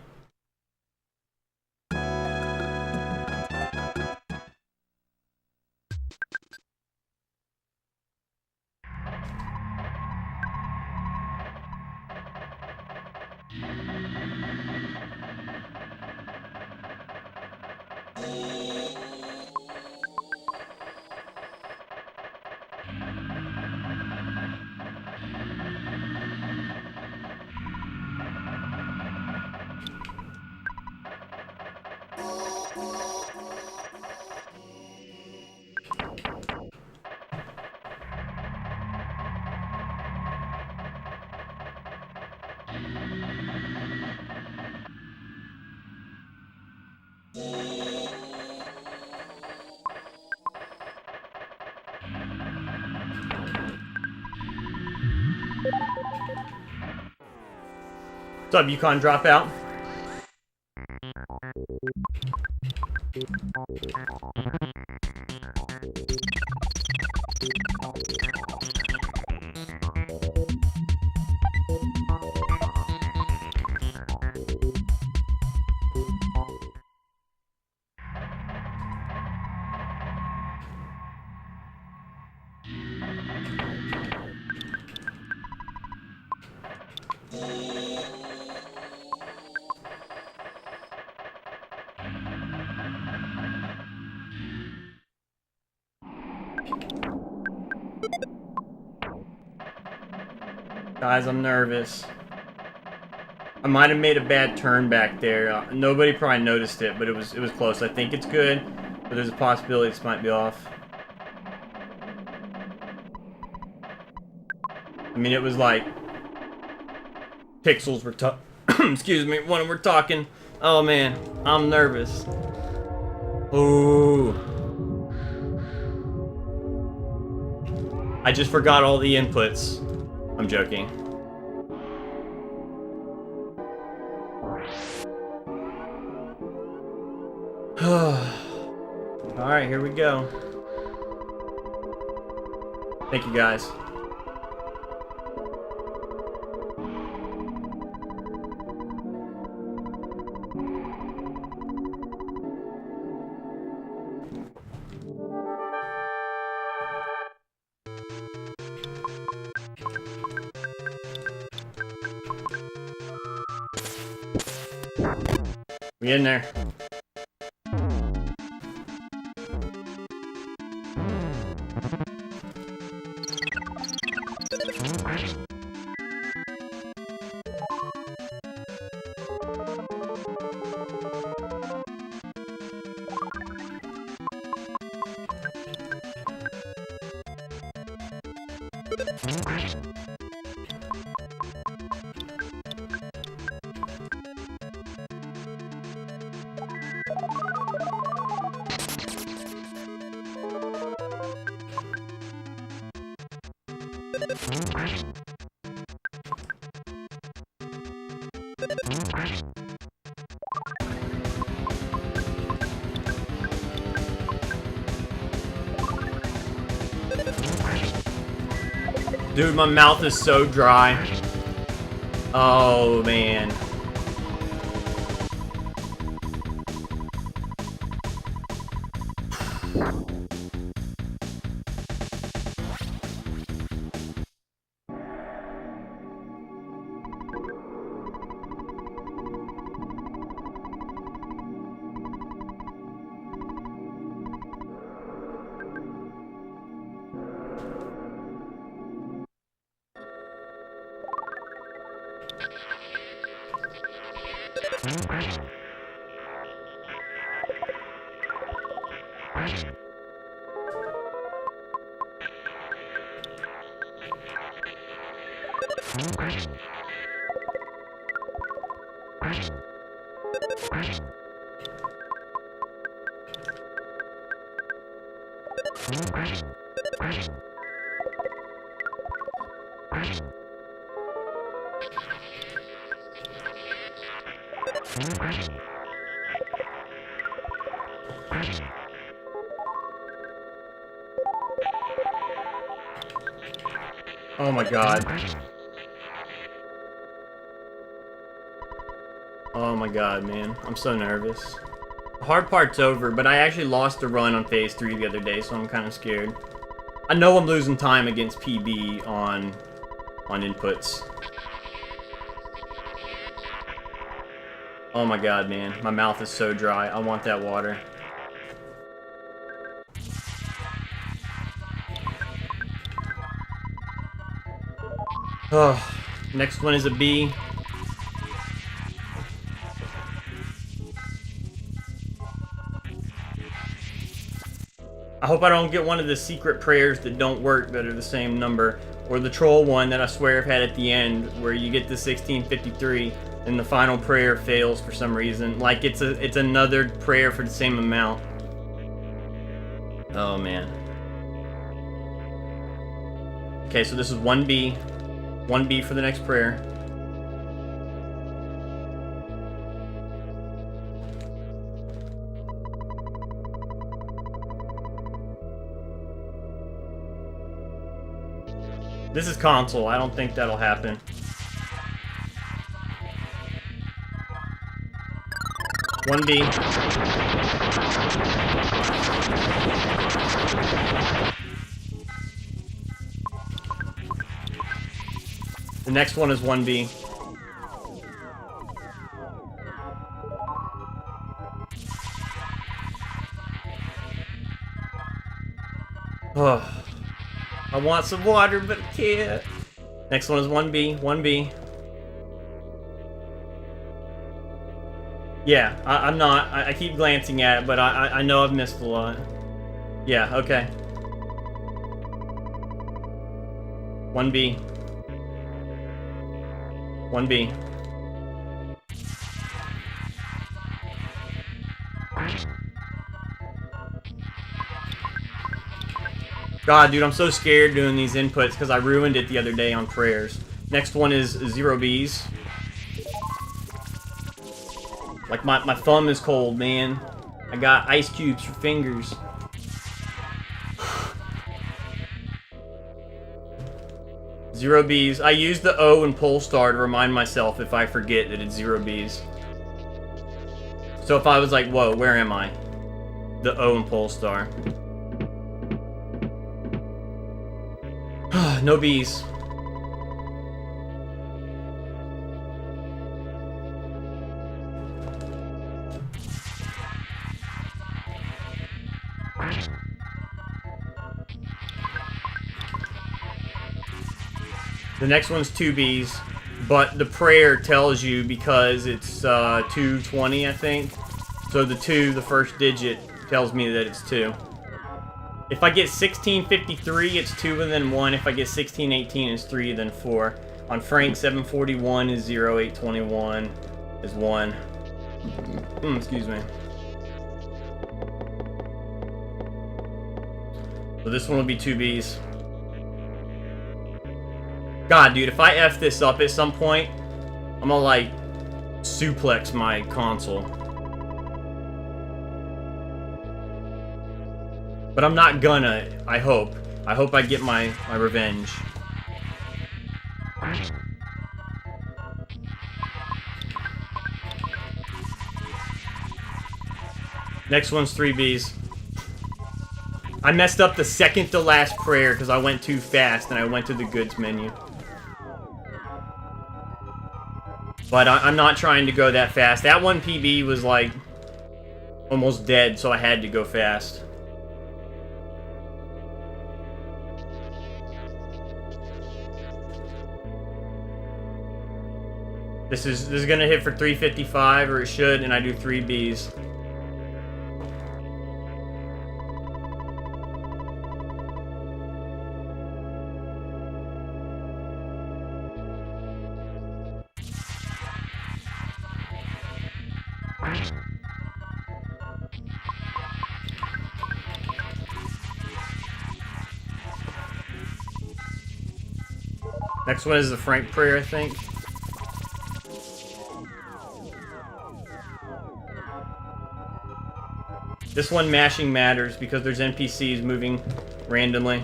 What's up, Yukon Dropout? Guys, I'm nervous. I might have made a bad turn back there. Nobody probably noticed it, but it was close. I think it's good, but there's a possibility this might be off. I mean, it was like pixels were excuse me, when we're talking. Oh man, I'm nervous. Ooh. I just forgot all the inputs. I'm joking. Alright, here we go. Thank you guys. We in there. Dude, my mouth is so dry. Oh, man. Oh my god. Oh my god, man. I'm so nervous. The hard part's over, but I actually lost a run on phase 3 the other day, so I'm kind of scared. I know I'm losing time against PB on inputs. Oh my god, man. My mouth is so dry. I want that water. Oh, next one is a B. I hope I don't get one of the secret prayers that don't work that are the same number, or the troll one that I swear I've had at the end where you get to 1653 and the final prayer fails for some reason. Like it's another prayer for the same amount. Oh man. Okay, so this is 1B. 1B for the next prayer. This is console. I don't think that'll happen. One B. The next one is 1B. Oh. I want some water, but I can't. Next one is 1B. 1B. Yeah, I'm not. I keep glancing at it, but I know I've missed a lot. Yeah, okay. 1B. 1B. God, dude, I'm so scared doing these inputs because I ruined it the other day on prayers. Next one is 0Bs. Like, my thumb is cold, man. I got ice cubes for fingers. Zero Bs. I use the O and Polestar to remind myself if I forget that it's 0Bs. So if I was like, whoa, where am I? The O and Polestar. No Bs. The next one's 2Bs, but the prayer tells you because it's 220, I think. So the 2, the first digit, tells me that it's 2. If I get 1653, it's 2 and then 1. If I get 1618, it's 3 and then 4. On Frank, 741 is 0, 821 is 1. Excuse me. So this one will be 2Bs. God, dude, if I F this up at some point, I'm gonna, like, suplex my console. But I'm not gonna, I hope. I hope I get my revenge. Next one's 3Bs. I messed up the second to last prayer because I went too fast and I went to the goods menu. But I'm not trying to go that fast. That one PB was like almost dead, so I had to go fast. This is gonna hit for 355, or it should, and I do 3Bs. Next one is the Frank prayer, I think. This one mashing matters because there's NPCs moving randomly.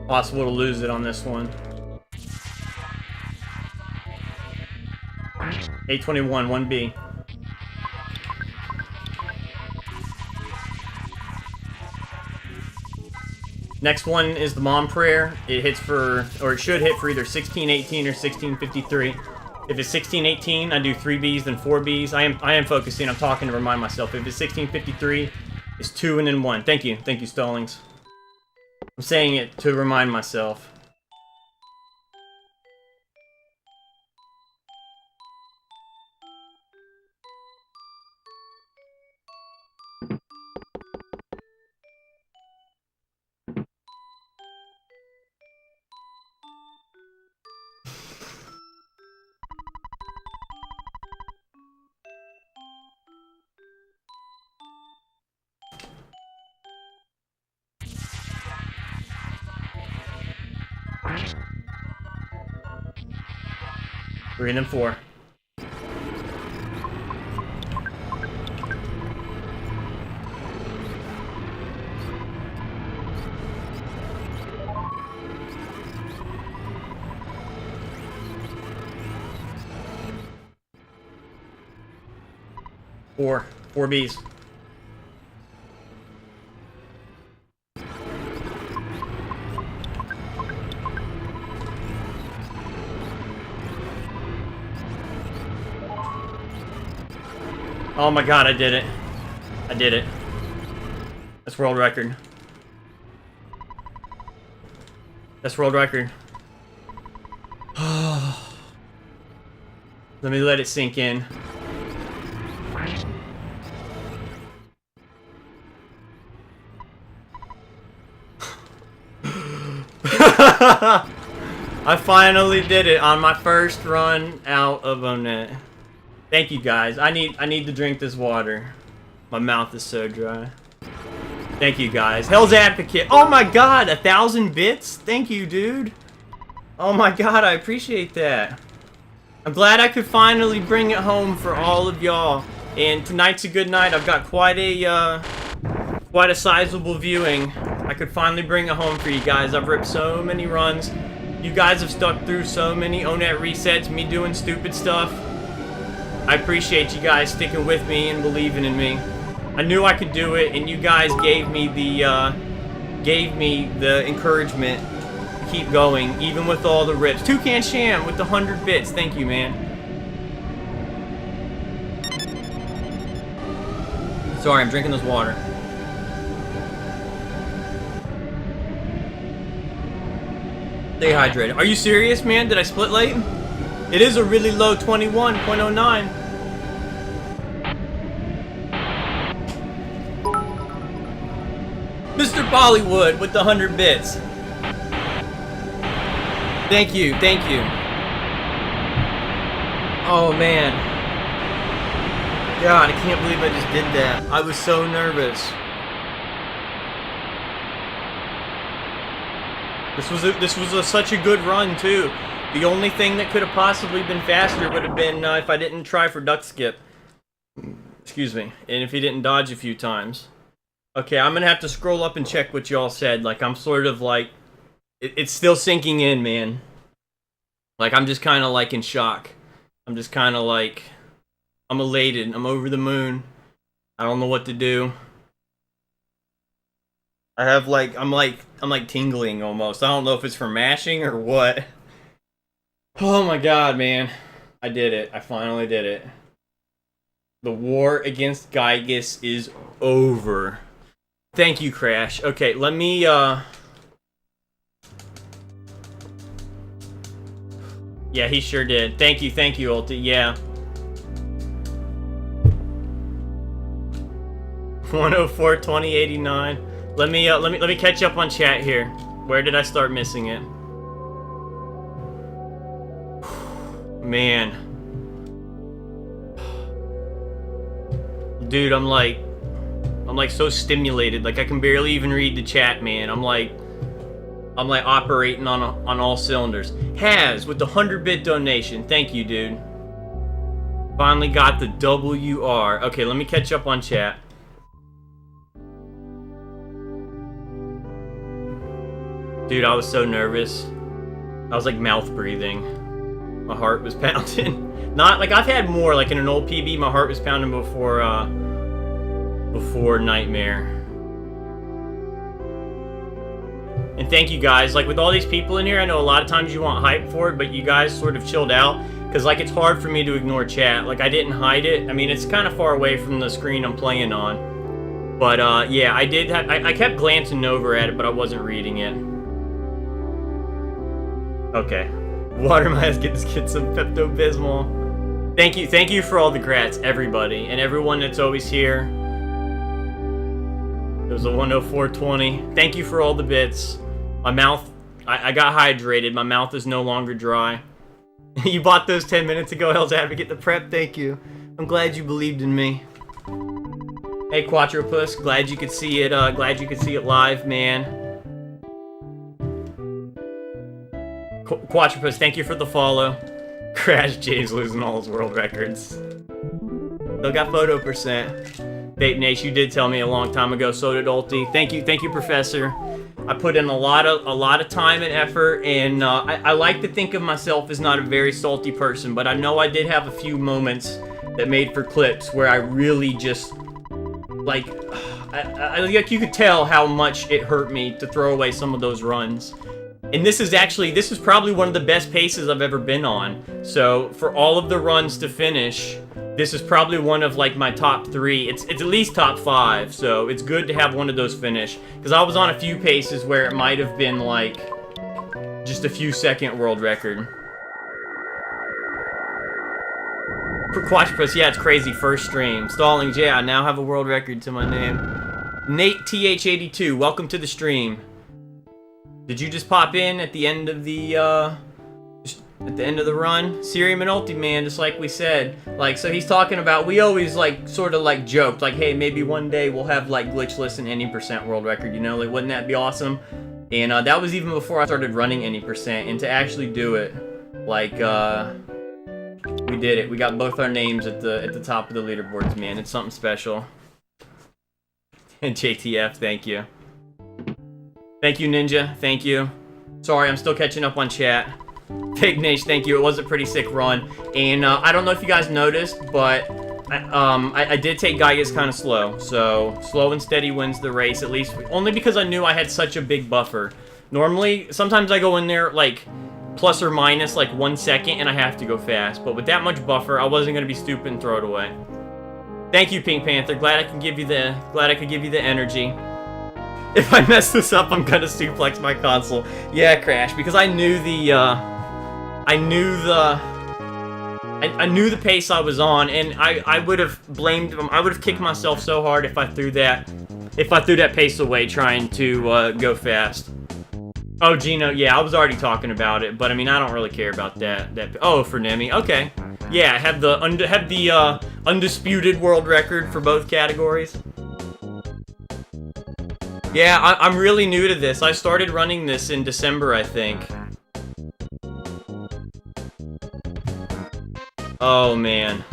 Possible to lose it on this one. 821, 1B. Next one is the mom prayer. It hits for, or it should hit for either 1618 or 1653. If it's 1618, I do 3Bs, then 4Bs. I am focusing. I'm talking to remind myself. If it's 1653, it's 2 and then 1. Thank you, Stallings. I'm saying it to remind myself. Three and then 4. Four Bs. Oh my god, I did it. I did it. That's world record. That's world record. Let me let it sink in. I finally did it on my first run out of Onet. Thank you guys. I need to drink this water. My mouth is so dry. Thank you guys. Hell's Advocate. Oh my god, 1,000 bits? Thank you, dude. Oh my god, I appreciate that. I'm glad I could finally bring it home for all of y'all. And tonight's a good night. I've got quite a sizable viewing. I could finally bring it home for you guys. I've ripped so many runs. You guys have stuck through so many Onet resets, me doing stupid stuff. I appreciate you guys sticking with me and believing in me. I knew I could do it, and you guys gave me the encouragement to keep going, even with all the rips. Toucan Sham with the 100 bits. Thank you, man. Sorry, I'm drinking this water. Stay hydrated. Are you serious, man? Did I split late? It is a really low 21.09. Mr. Bollywood with the 100 bits. Thank you, thank you. Oh man. God, I can't believe I just did that. I was so nervous. This was such a good run too. The only thing that could have possibly been faster would have been if I didn't try for duck skip. Excuse me. And if he didn't dodge a few times. Okay, I'm gonna have to scroll up and check what y'all said. Like, I'm sort of like... It's still sinking in, man. Like, I'm just kind of like in shock. I'm just kind of like... I'm elated. I'm over the moon. I don't know what to do. I have like... I'm like tingling almost. I don't know if it's from mashing or what. Oh my god, man. I did it. I finally did it. The war against Gygus is over. Thank you, Crash. Okay, let me, Yeah, he sure did. Thank you, Ulti. Yeah. 104, 2089. Let me catch up on chat here. Where did I start missing it? Man. Dude, I'm like so stimulated. Like, I can barely even read the chat, man. I'm like operating on all cylinders. Has with the 100-bit donation. Thank you, dude. Finally got the WR. Okay, let me catch up on chat. Dude, I was so nervous. I was like mouth breathing. My heart was pounding. Not like I've had more, like in an old PB, my heart was pounding before Nightmare. And thank you guys. Like, with all these people in here, I know a lot of times you want hype for it, but you guys sort of chilled out. Because, like, it's hard for me to ignore chat. Like, I didn't hide it. I mean, it's kind of far away from the screen I'm playing on. But, yeah, I did have... I kept glancing over at it, but I wasn't reading it. Okay. Watermice, get this kid some Pepto-Bismol. Thank you for all the grats, everybody. And everyone that's always here. It was a 104.20. Thank you for all the bits. My mouth... I got hydrated. My mouth is no longer dry. You bought those 10 minutes ago, Hell's Advocate, the prep. Thank you. I'm glad you believed in me. Hey, Quatropus. Glad you could see it. Glad you could see it live, man. Quatropus, thank you for the follow. Crash James losing all his world records. Still got photo percent. Vape Nash, you did tell me a long time ago. So did Ulti. Thank you, Professor. I put in a lot of time and effort, and I like to think of myself as not a very salty person, but I know I did have a few moments that made for clips where I really just like, like you could tell how much it hurt me to throw away some of those runs. And this is probably one of the best paces I've ever been on. So for all of the runs to finish, this is probably one of like my top 3. It's at least top 5. So it's good to have one of those finish. Because I was on a few paces where it might have been like just a few second world record. For Quatropus, yeah, it's crazy. First stream. Stallings, yeah, I now have a world record to my name. Nate TH82, welcome to the stream. Did you just pop in at the end of the run? Ceriam and Ulti, man, just like we said. Like, so he's talking about, we always, like, sort of, like, joked, like, hey, maybe one day we'll have, like, glitchless and any percent world record, you know? Like, wouldn't that be awesome? And, that was even before I started running any percent, and to actually do it, like, we did it. We got both our names at the top of the leaderboards, man. It's something special. And JTF, thank you. Thank you, Ninja. Thank you. Sorry, I'm still catching up on chat. Big Nash, thank you. It was a pretty sick run. And I don't know if you guys noticed, but I did take Gygus kind of slow. So, slow and steady wins the race, at least. Only because I knew I had such a big buffer. Normally, sometimes I go in there, like, plus or minus, like, 1 second, and I have to go fast. But with that much buffer, I wasn't going to be stupid and throw it away. Thank you, Pink Panther. Glad I could give you the energy. If I mess this up, I'm gonna suplex my console. Yeah, Crash, because I knew the pace I was on, and I would have blamed him. I would have kicked myself so hard if I threw that pace away trying to go fast. Oh, Gino, yeah, I was already talking about it, but I mean, I don't really care about that. Oh, for Nemi, okay. Yeah, have the undisputed world record for both categories. Yeah, I'm really new to this. I started running this in December, I think. Oh, man.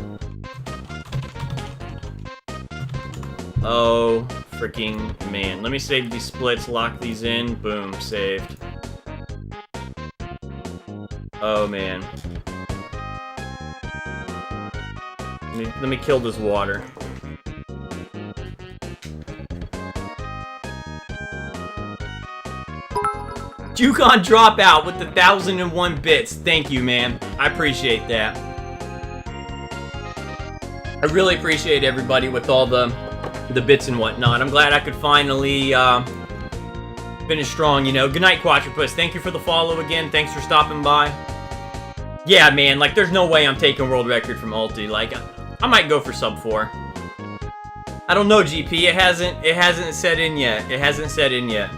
Oh, freaking man. Let me save these splits, lock these in. Boom, saved. Oh, man. Let me kill this water. Jukon Dropout with the 1001 bits. Thank you, man. I appreciate that. I really appreciate everybody with all the bits and whatnot. I'm glad I could finally finish strong, you know. Good night, Quatropus. Thank you for the follow again. Thanks for stopping by. Yeah, man, like, there's no way I'm taking world record from Ulti. Like, I might go for sub 4. I don't know, GP. It hasn't set in yet. It hasn't set in yet.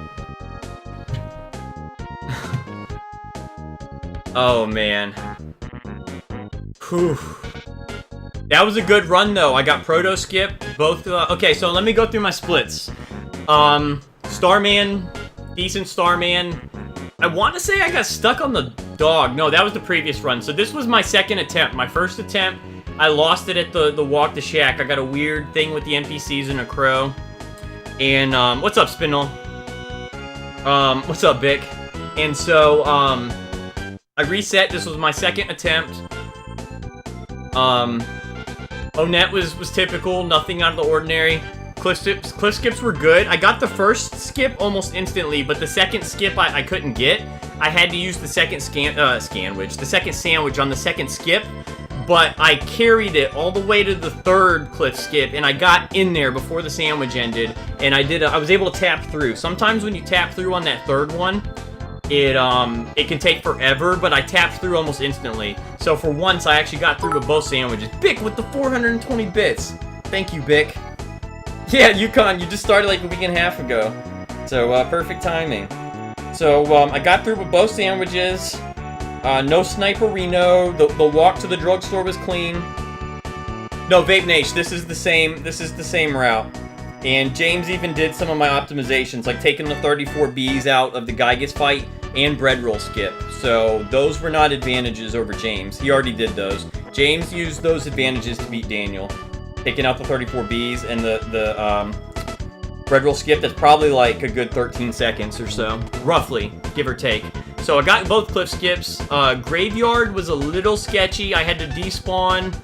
Oh, man. Whew. That was a good run, though. I got Proto Skip. Both, okay, so let me go through my splits. Starman, decent Starman. I want to say I got stuck on the dog. No, that was the previous run. So this was my second attempt. My first attempt, I lost it at the Walk the Shack. I got a weird thing with the NPCs and a crow. And, what's up, Spindle? What's up, Vic? And so, I reset. This was my second attempt. Onet was typical, nothing out of the ordinary. Cliff skips were good. I got the first skip almost instantly, but the second skip I couldn't get. I had to use the second the second sandwich on the second skip, but I carried it all the way to the third cliff skip, and I got in there before the sandwich ended, and I was able to tap through. Sometimes when you tap through on that third one, it can take forever, but I tapped through almost instantly. So for once, I actually got through with both sandwiches. Bick with the 420 bits. Thank you, Bick. Yeah, Yukon, you just started like a week and a half ago. So, perfect timing. So, I got through with both sandwiches. No Sniperino. The walk to the drugstore was clean. No, Vape Nation, this is the same route. And James even did some of my optimizations, like taking the 34Bs out of the Gygas fight and bread roll skip. So those were not advantages over James. He already did those. James used those advantages to beat Daniel. Taking out the 34Bs and the bread roll skip, that's probably like a good 13 seconds or so. Roughly, give or take. So I got both cliff skips. Graveyard was a little sketchy. I had to despawn.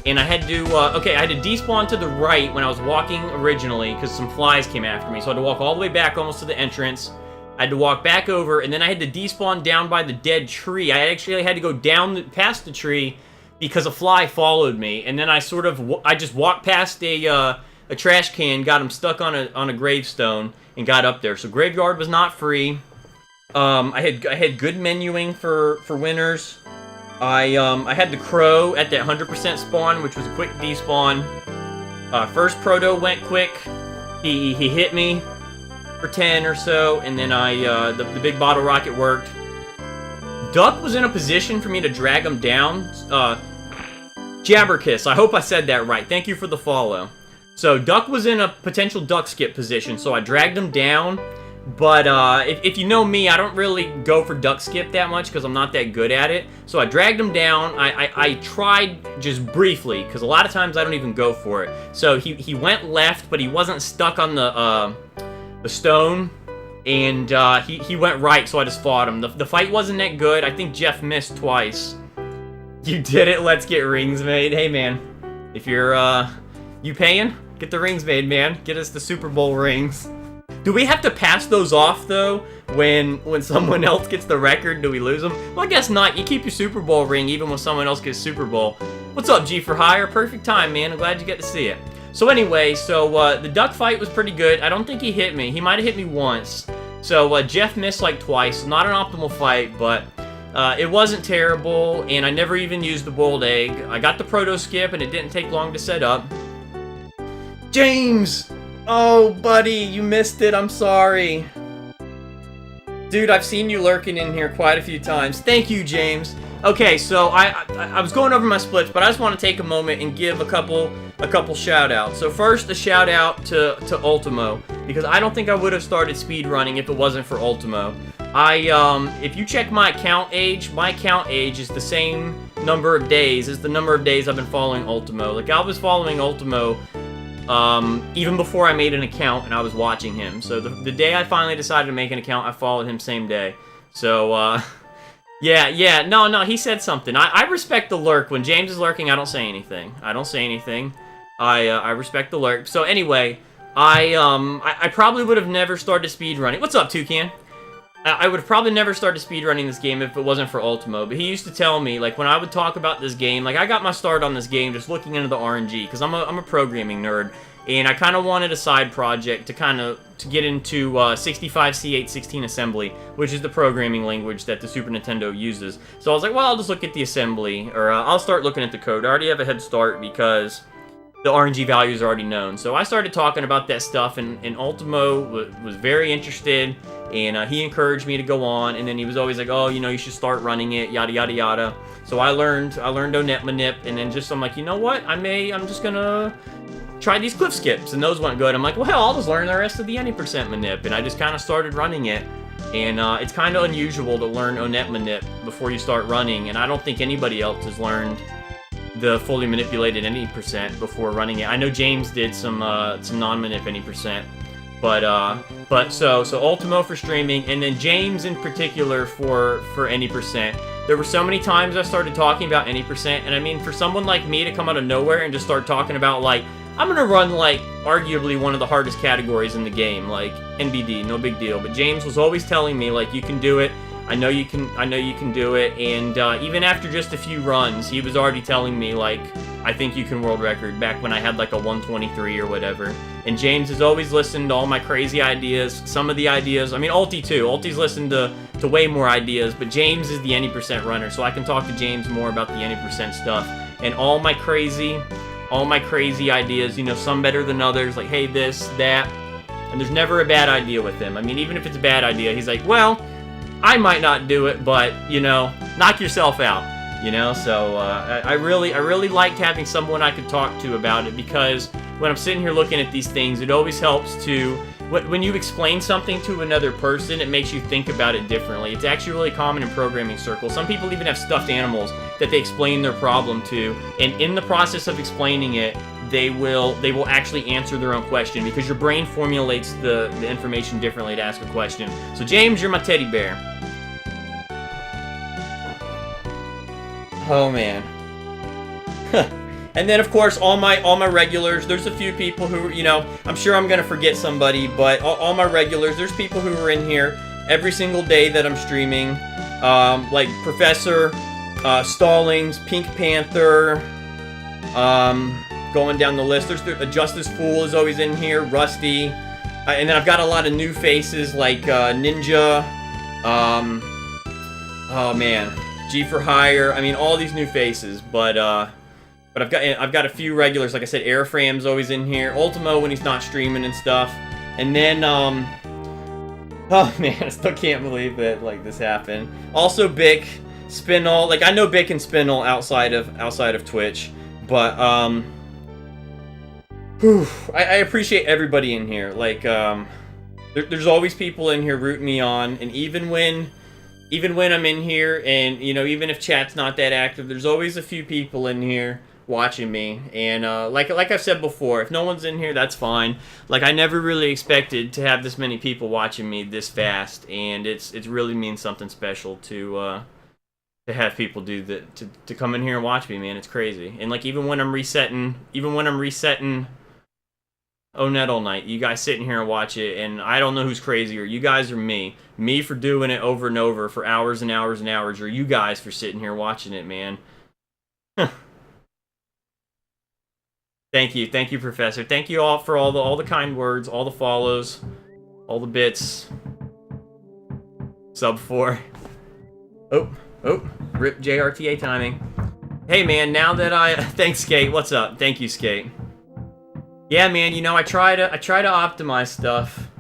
And I had to, I had to despawn to the right when I was walking originally, because some flies came after me. So I had to walk all the way back almost to the entrance. I had to walk back over, and then I had to despawn down by the dead tree. I actually had to go down past the tree because a fly followed me. And then I just walked past a trash can, got him stuck on a gravestone, and got up there. So Graveyard was not free. I had good menuing for winners. I had the crow at that 100% spawn, which was a quick despawn. First proto went quick. He hit me for 10 or so, and then the big bottle rocket worked. Duck was in a position for me to drag him down. Jabberkiss, I hope I said that right. Thank you for the follow. So Duck was in a potential duck skip position, so I dragged him down. But if you know me, I don't really go for duck skip that much because I'm not that good at it. So I dragged him down. I tried just briefly because a lot of times I don't even go for it. So he went left, but he wasn't stuck on the stone, and he went right. So I just fought him. The fight wasn't that good. I think Jeff missed twice. You did it. Let's get rings made. Hey man, if you're you paying, get the rings made, man. Get us the Super Bowl rings. Do we have to pass those off, though, when someone else gets the record? Do we lose them? Well, I guess not. You keep your Super Bowl ring even when someone else gets Super Bowl. What's up, G for Hire? Perfect time, man. I'm glad you get to see it. So anyway, the duck fight was pretty good. I don't think he hit me. He might have hit me once. So Jeff missed like twice. Not an optimal fight, but it wasn't terrible, and I never even used the boiled egg. I got the proto skip, and it didn't take long to set up. James! Oh, buddy, you missed it. I'm sorry. Dude, I've seen you lurking in here quite a few times. Thank you, James. Okay, so I was going over my splits, but I just want to take a moment and give a couple shout outs. So first, a shout out to Ultimo, because I don't think I would have started speedrunning if it wasn't for Ultimo. If you check my account age is the same number of days as the number of days I've been following Ultimo. Like, I was following Ultimo even before I made an account and I was watching him. So the day I finally decided to make an account, I followed him same day. So, yeah, no, he said something. I respect the lurk. When James is lurking, I don't say anything. I respect the lurk. So anyway, I probably would have never started speedrunning. What's up, Toucan? I would have probably never started speedrunning this game if it wasn't for Ultimo, but he used to tell me, like, when I would talk about this game, like, I got my start on this game just looking into the RNG, because I'm a programming nerd, and I kind of wanted a side project to get into 65C816 assembly, which is the programming language that the Super Nintendo uses. So I was like, well, I'll just look at the assembly, or I'll start looking at the code. I already have a head start because the RNG values are already known. So I started talking about that stuff, and Ultimo was very interested, and he encouraged me to go on, and then he was always like, oh, you know, you should start running it, yada, yada, yada. So I learned Onet Manip, and then I'm like, you know what, I'm just gonna try these cliff skips, and those went good. I'm like, well, hell, I'll just learn the rest of the any percent manip, and I just kind of started running it. And it's kind of unusual to learn Onet Manip before you start running, and I don't think anybody else has learned the fully manipulated any percent before running it. I know James did some non-manip any percent, but so Ultimo for streaming, and then James in particular for any percent. There were so many times I started talking about any percent, and I mean, for someone like me to come out of nowhere and just start talking about, like, I'm gonna run, like, arguably one of the hardest categories in the game, like NBD, no big deal. But James was always telling me, like, you can do it. I know you can do it. And even after just a few runs, he was already telling me, like, I think you can world record, back when I had like a 123 or whatever. And James has always listened to all my crazy ideas. Some of the ideas, I mean, Ulti too. Ulti's listened to way more ideas, but James is the any percent runner, so I can talk to James more about the any percent stuff. And all my crazy ideas, you know, some better than others, like, hey, this, that, and there's never a bad idea with him. I mean, even if it's a bad idea, he's like, well, I might not do it, but, you know, knock yourself out, you know. So I really liked having someone I could talk to about it, because when I'm sitting here looking at these things, it always helps to, when you explain something to another person, it makes you think about it differently. It's actually really common in programming circles. Some people even have stuffed animals that they explain their problem to, and in the process of explaining it, they will actually answer their own question, because your brain formulates the information differently to ask a question. So James, you're my teddy bear. Oh man. And then of course all my regulars. There's a few people who, you know, I'm sure I'm gonna forget somebody, but all my regulars. There's people who are in here every single day that I'm streaming, like Professor, Stallings, Pink Panther, going down the list. There's Justice Fool is always in here, Rusty, and then I've got a lot of new faces like Ninja, oh man, G for Hire. I mean, all these new faces, but I've got a few regulars. Like I said, Airframe's always in here, Ultimo when he's not streaming and stuff, and then oh man, I still can't believe that, like, this happened. Also Bick, Spinel. Like, I know Bick and Spinel outside of Twitch, but I appreciate everybody in here. Like, there's always people in here rooting me on, and even when I'm in here, and, you know, even if chat's not that active, there's always a few people in here watching me. And like I've said before, if no one's in here, that's fine. Like, I never really expected to have this many people watching me this fast, and it's really means something special to have people do that, to come in here and watch me, man. It's crazy. And like, even when I'm resetting Onet all night, you guys sitting here and watch it, and I don't know who's crazier, you guys or me. Me for doing it over and over for hours and hours and hours, or you guys for sitting here watching it, man. Thank you, Professor. Thank you all for all the kind words, all the follows, all the bits. Sub 4. Oh, rip JRTA timing. Hey man, now that thanks Skate, what's up? Thank you, Skate. Yeah man, you know, I try to optimize stuff.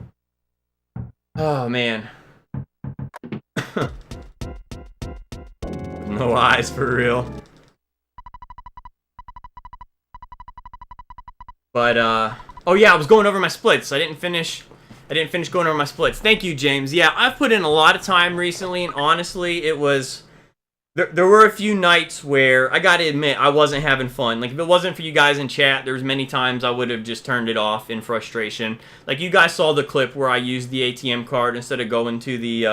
Oh man. No eyes, for real. But, oh yeah, I was going over my splits. I didn't finish going over my splits. Thank you, James. Yeah, I've put in a lot of time recently, and honestly, it was... There were a few nights where, I gotta admit, I wasn't having fun. Like, if it wasn't for you guys in chat, there was many times I would have just turned it off in frustration. Like, you guys saw the clip where I used the ATM card instead of going to the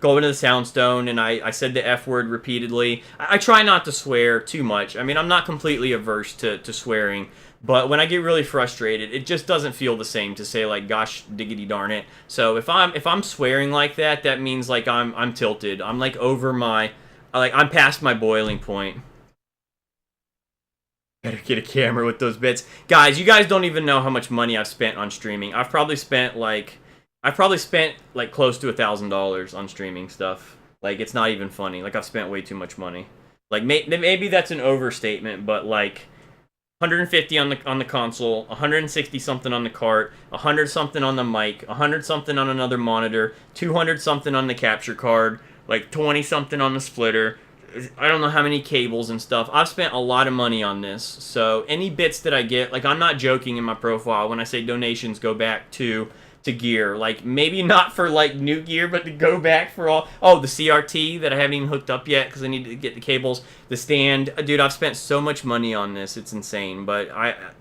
Soundstone, and I said the F word repeatedly. I try not to swear too much. I mean, I'm not completely averse to swearing, but when I get really frustrated, it just doesn't feel the same to say, like, gosh diggity darn it. So if I'm swearing like that, that means, like, I'm tilted. I'm, like, over my... Like, I'm past my boiling point. Better get a camera with those bits. Guys, you guys don't even know how much money I've spent on streaming. I've probably spent, like, close to $1,000 on streaming stuff. Like, it's not even funny. Like, I've spent way too much money. Like, maybe that's an overstatement, but, like, 150 on the console, 160 something on the cart, 100 something on the mic, 100 something on another monitor, 200 something on the capture card, like 20 something on the splitter. I don't know how many cables and stuff. I've spent a lot of money on this. So any bits that I get, like, I'm not joking in my profile when I say donations go back to gear. Like, maybe not for, like, new gear, but to go back for all... Oh, the CRT that I haven't even hooked up yet because I need to get the cables. The stand. Dude, I've spent so much money on this. It's insane. But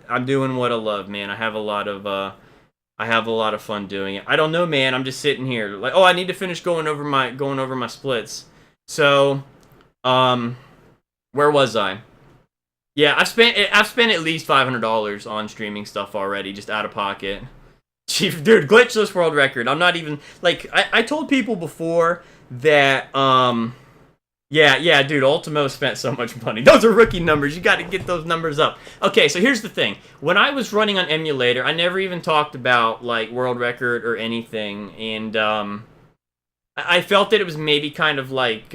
I'm doing what I love, man. I have a lot of fun doing it. I don't know, man. I'm just sitting here. Like, oh, I need to finish going over my splits. So, where was I? Yeah, I've spent at least $500 on streaming stuff already, just out of pocket. Chief, dude, glitchless world record. I'm not even, like, I told people before that, yeah, dude, Ultimo spent so much money. Those are rookie numbers. You got to get those numbers up. Okay, so here's the thing. When I was running on emulator, I never even talked about, like, world record or anything, and, I felt that it was maybe kind of like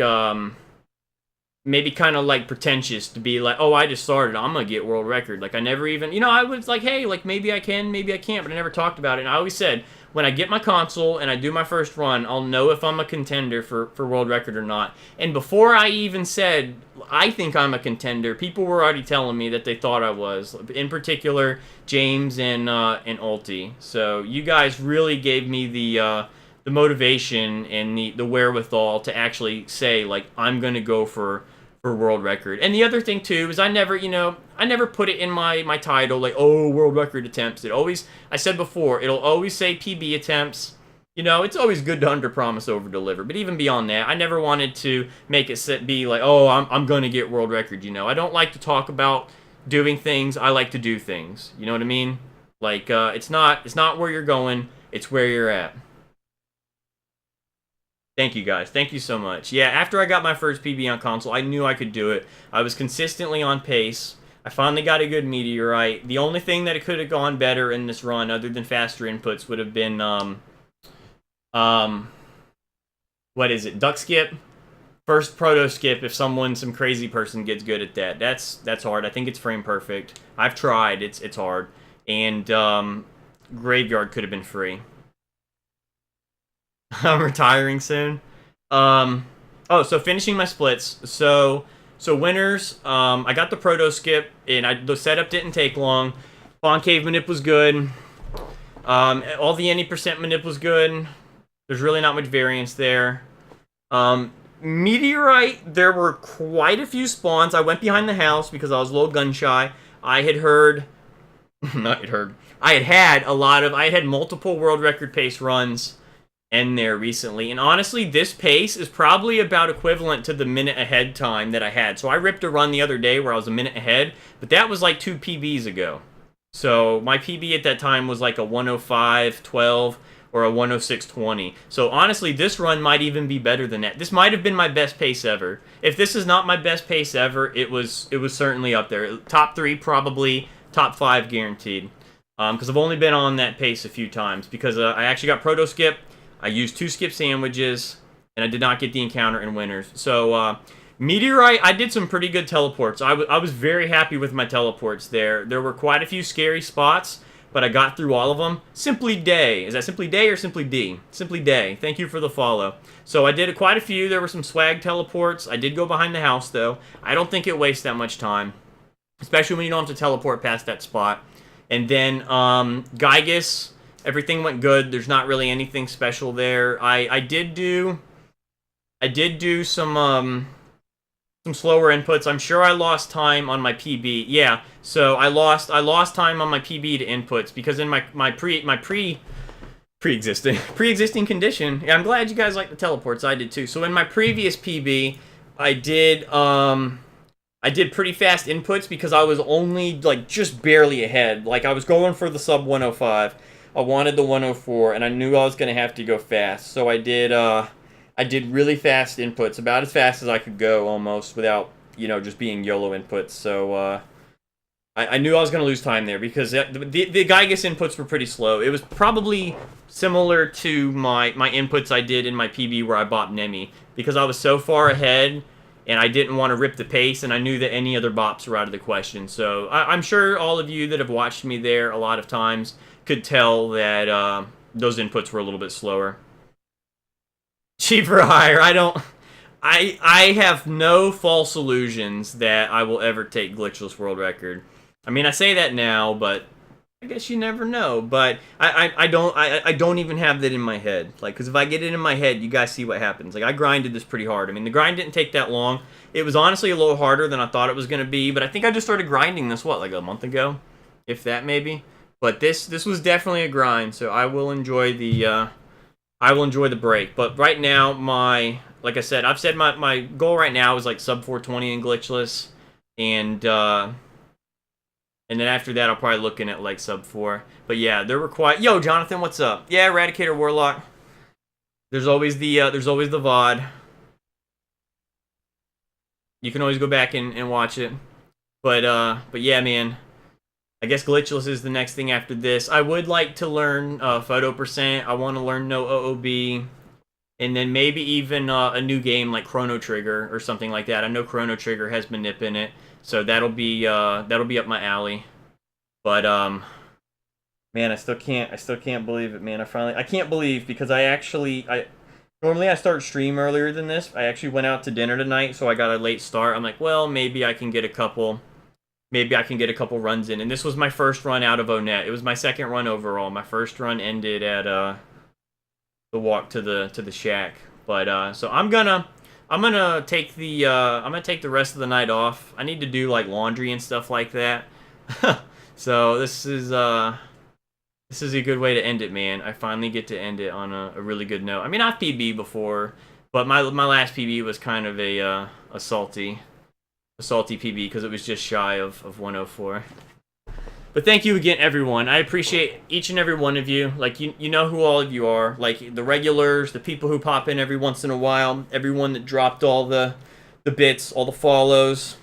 pretentious to be like, oh, I just started, I'm gonna get world record. Like, I never even, I was like, hey, like, maybe I can, maybe I can't, but I never talked about it. And I always said, when I get my console and I do my first run, I'll know if I'm a contender for world record or not. And before I even said, I think I'm a contender, people were already telling me that they thought I was. In particular, James and Ulti. So you guys really gave me the motivation and the wherewithal to actually say, like, I'm gonna go for world record. And the other thing too is I never put it in my title, like, oh, world record attempts. I said before, it'll always say PB attempts. It's always good to underpromise, over-deliver. But even beyond that, I never wanted to make it be like, oh, I'm gonna get world record. I don't like to talk about doing things. I like to do things. You know what I mean? Like, it's not where you're going. It's where you're at. Thank you, guys. Thank you so much. Yeah, after I got my first PB on console, I knew I could do it. I was consistently on pace. I finally got a good meteorite. The only thing that it could have gone better in this run, other than faster inputs, would have been, what is it? Duck skip? First proto skip if some crazy person gets good at that. That's hard. I think it's frame perfect. I've tried. It's hard. And, graveyard could have been free. I'm retiring soon. So finishing my splits. So winners, I got the proto skip, and the setup didn't take long. Spawn cave manip was good. All the any percent manip was good. There's really not much variance there. Meteorite, there were quite a few spawns. I went behind the house because I was a little gun shy. I had had multiple world record pace runs in there recently, and honestly, this pace is probably about equivalent to the minute ahead time that I had. So I ripped a run the other day where I was a minute ahead, but that was like 2 PBs ago. So my PB at that time was like a 105.12 or a 106.20. So honestly, this run might even be better than that. This might have been my best pace ever. If this is not my best pace ever, it was certainly up there. Top 3, probably top 5 guaranteed. Because I've only been on that pace a few times, because I actually got proto skip. I used 2 skip sandwiches, and I did not get the encounter in winners. So, meteorite, I did some pretty good teleports. I was very happy with my teleports there. There were quite a few scary spots, but I got through all of them. Simply Day. Is that Simply Day or Simply D? Simply Day. Thank you for the follow. So I did quite a few. There were some swag teleports. I did go behind the house, though. I don't think it wastes that much time, especially when you don't have to teleport past that spot. And then Gygus, everything went good. There's not really anything special there. I did do some slower inputs. I'm sure I lost time on my PB. Yeah, so I lost time on my PB to inputs because in my pre-existing condition. Yeah, I'm glad you guys like the teleports. I did too. So in my previous PB, I did pretty fast inputs because I was only like just barely ahead. Like I was going for the sub 105. I wanted the 104, and I knew I was gonna have to go fast. So I did really fast inputs, about as fast as I could go, almost, without, you know, just being YOLO inputs. So, I knew I was going to lose time there, because the Gygus inputs were pretty slow. It was probably similar to my inputs I did in my PB where I bought Nemi, because I was so far ahead, and I didn't want to rip the pace, and I knew that any other bops were out of the question. So, I'm sure all of you that have watched me there a lot of times could tell that those inputs were a little bit slower. Cheaper or higher, I have no false illusions that I will ever take glitchless world record. I mean, I say that now, but I guess you never know. But I don't even have that in my head. Like, because if I get it in my head, you guys see what happens. Like, I grinded this pretty hard. I mean, the grind didn't take that long. It was honestly a little harder than I thought it was going to be, but I think I just started grinding this, what, like a month ago? If that, maybe? But this was definitely a grind, so I will enjoy the break. But right now, like I said, I've said my goal right now is like sub 420 in glitchless, and then after that, I'll probably looking at like sub 4. But yeah, there were quite. Yo, Jonathan, what's up? Yeah, Eradicator Warlock. There's always the VOD. You can always go back and watch it. But yeah, man. I guess glitchless is the next thing after this. I would like to learn photo percent. I want to learn no OOB, and then maybe even a new game like Chrono Trigger or something like that. I know Chrono Trigger has manip in it, so that'll be up my alley. But man, I still can't believe it, man. I can't believe, because normally I start stream earlier than this. I actually went out to dinner tonight, so I got a late start. I'm like, well, maybe I can get a couple runs in. And this was my first run out of Onet. It was my second run overall. My first run ended at the walk to the shack. But so I'm gonna take the rest of the night off. I need to do like laundry and stuff like that. So this is a good way to end it, man. I finally get to end it on a really good note. I mean, I've PB before, but my last PB was kind of a salty PB because it was just shy of 104. But thank you again, everyone. I appreciate each and every one of you. Like, you know who all of you are. Like, the regulars, the people who pop in every once in a while, everyone that dropped all the bits, all the follows.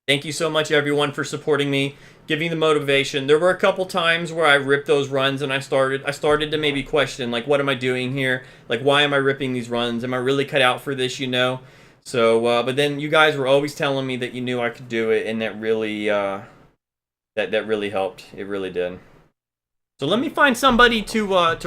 Thank you so much, everyone, for supporting me, giving the motivation. There were a couple times where I ripped those runs, and I started to maybe question, like, what am I doing here? Like, why am I ripping these runs? Am I really cut out for this, you know? So, but then you guys were always telling me that you knew I could do it, and that really, that really helped. It really did. So let me find somebody to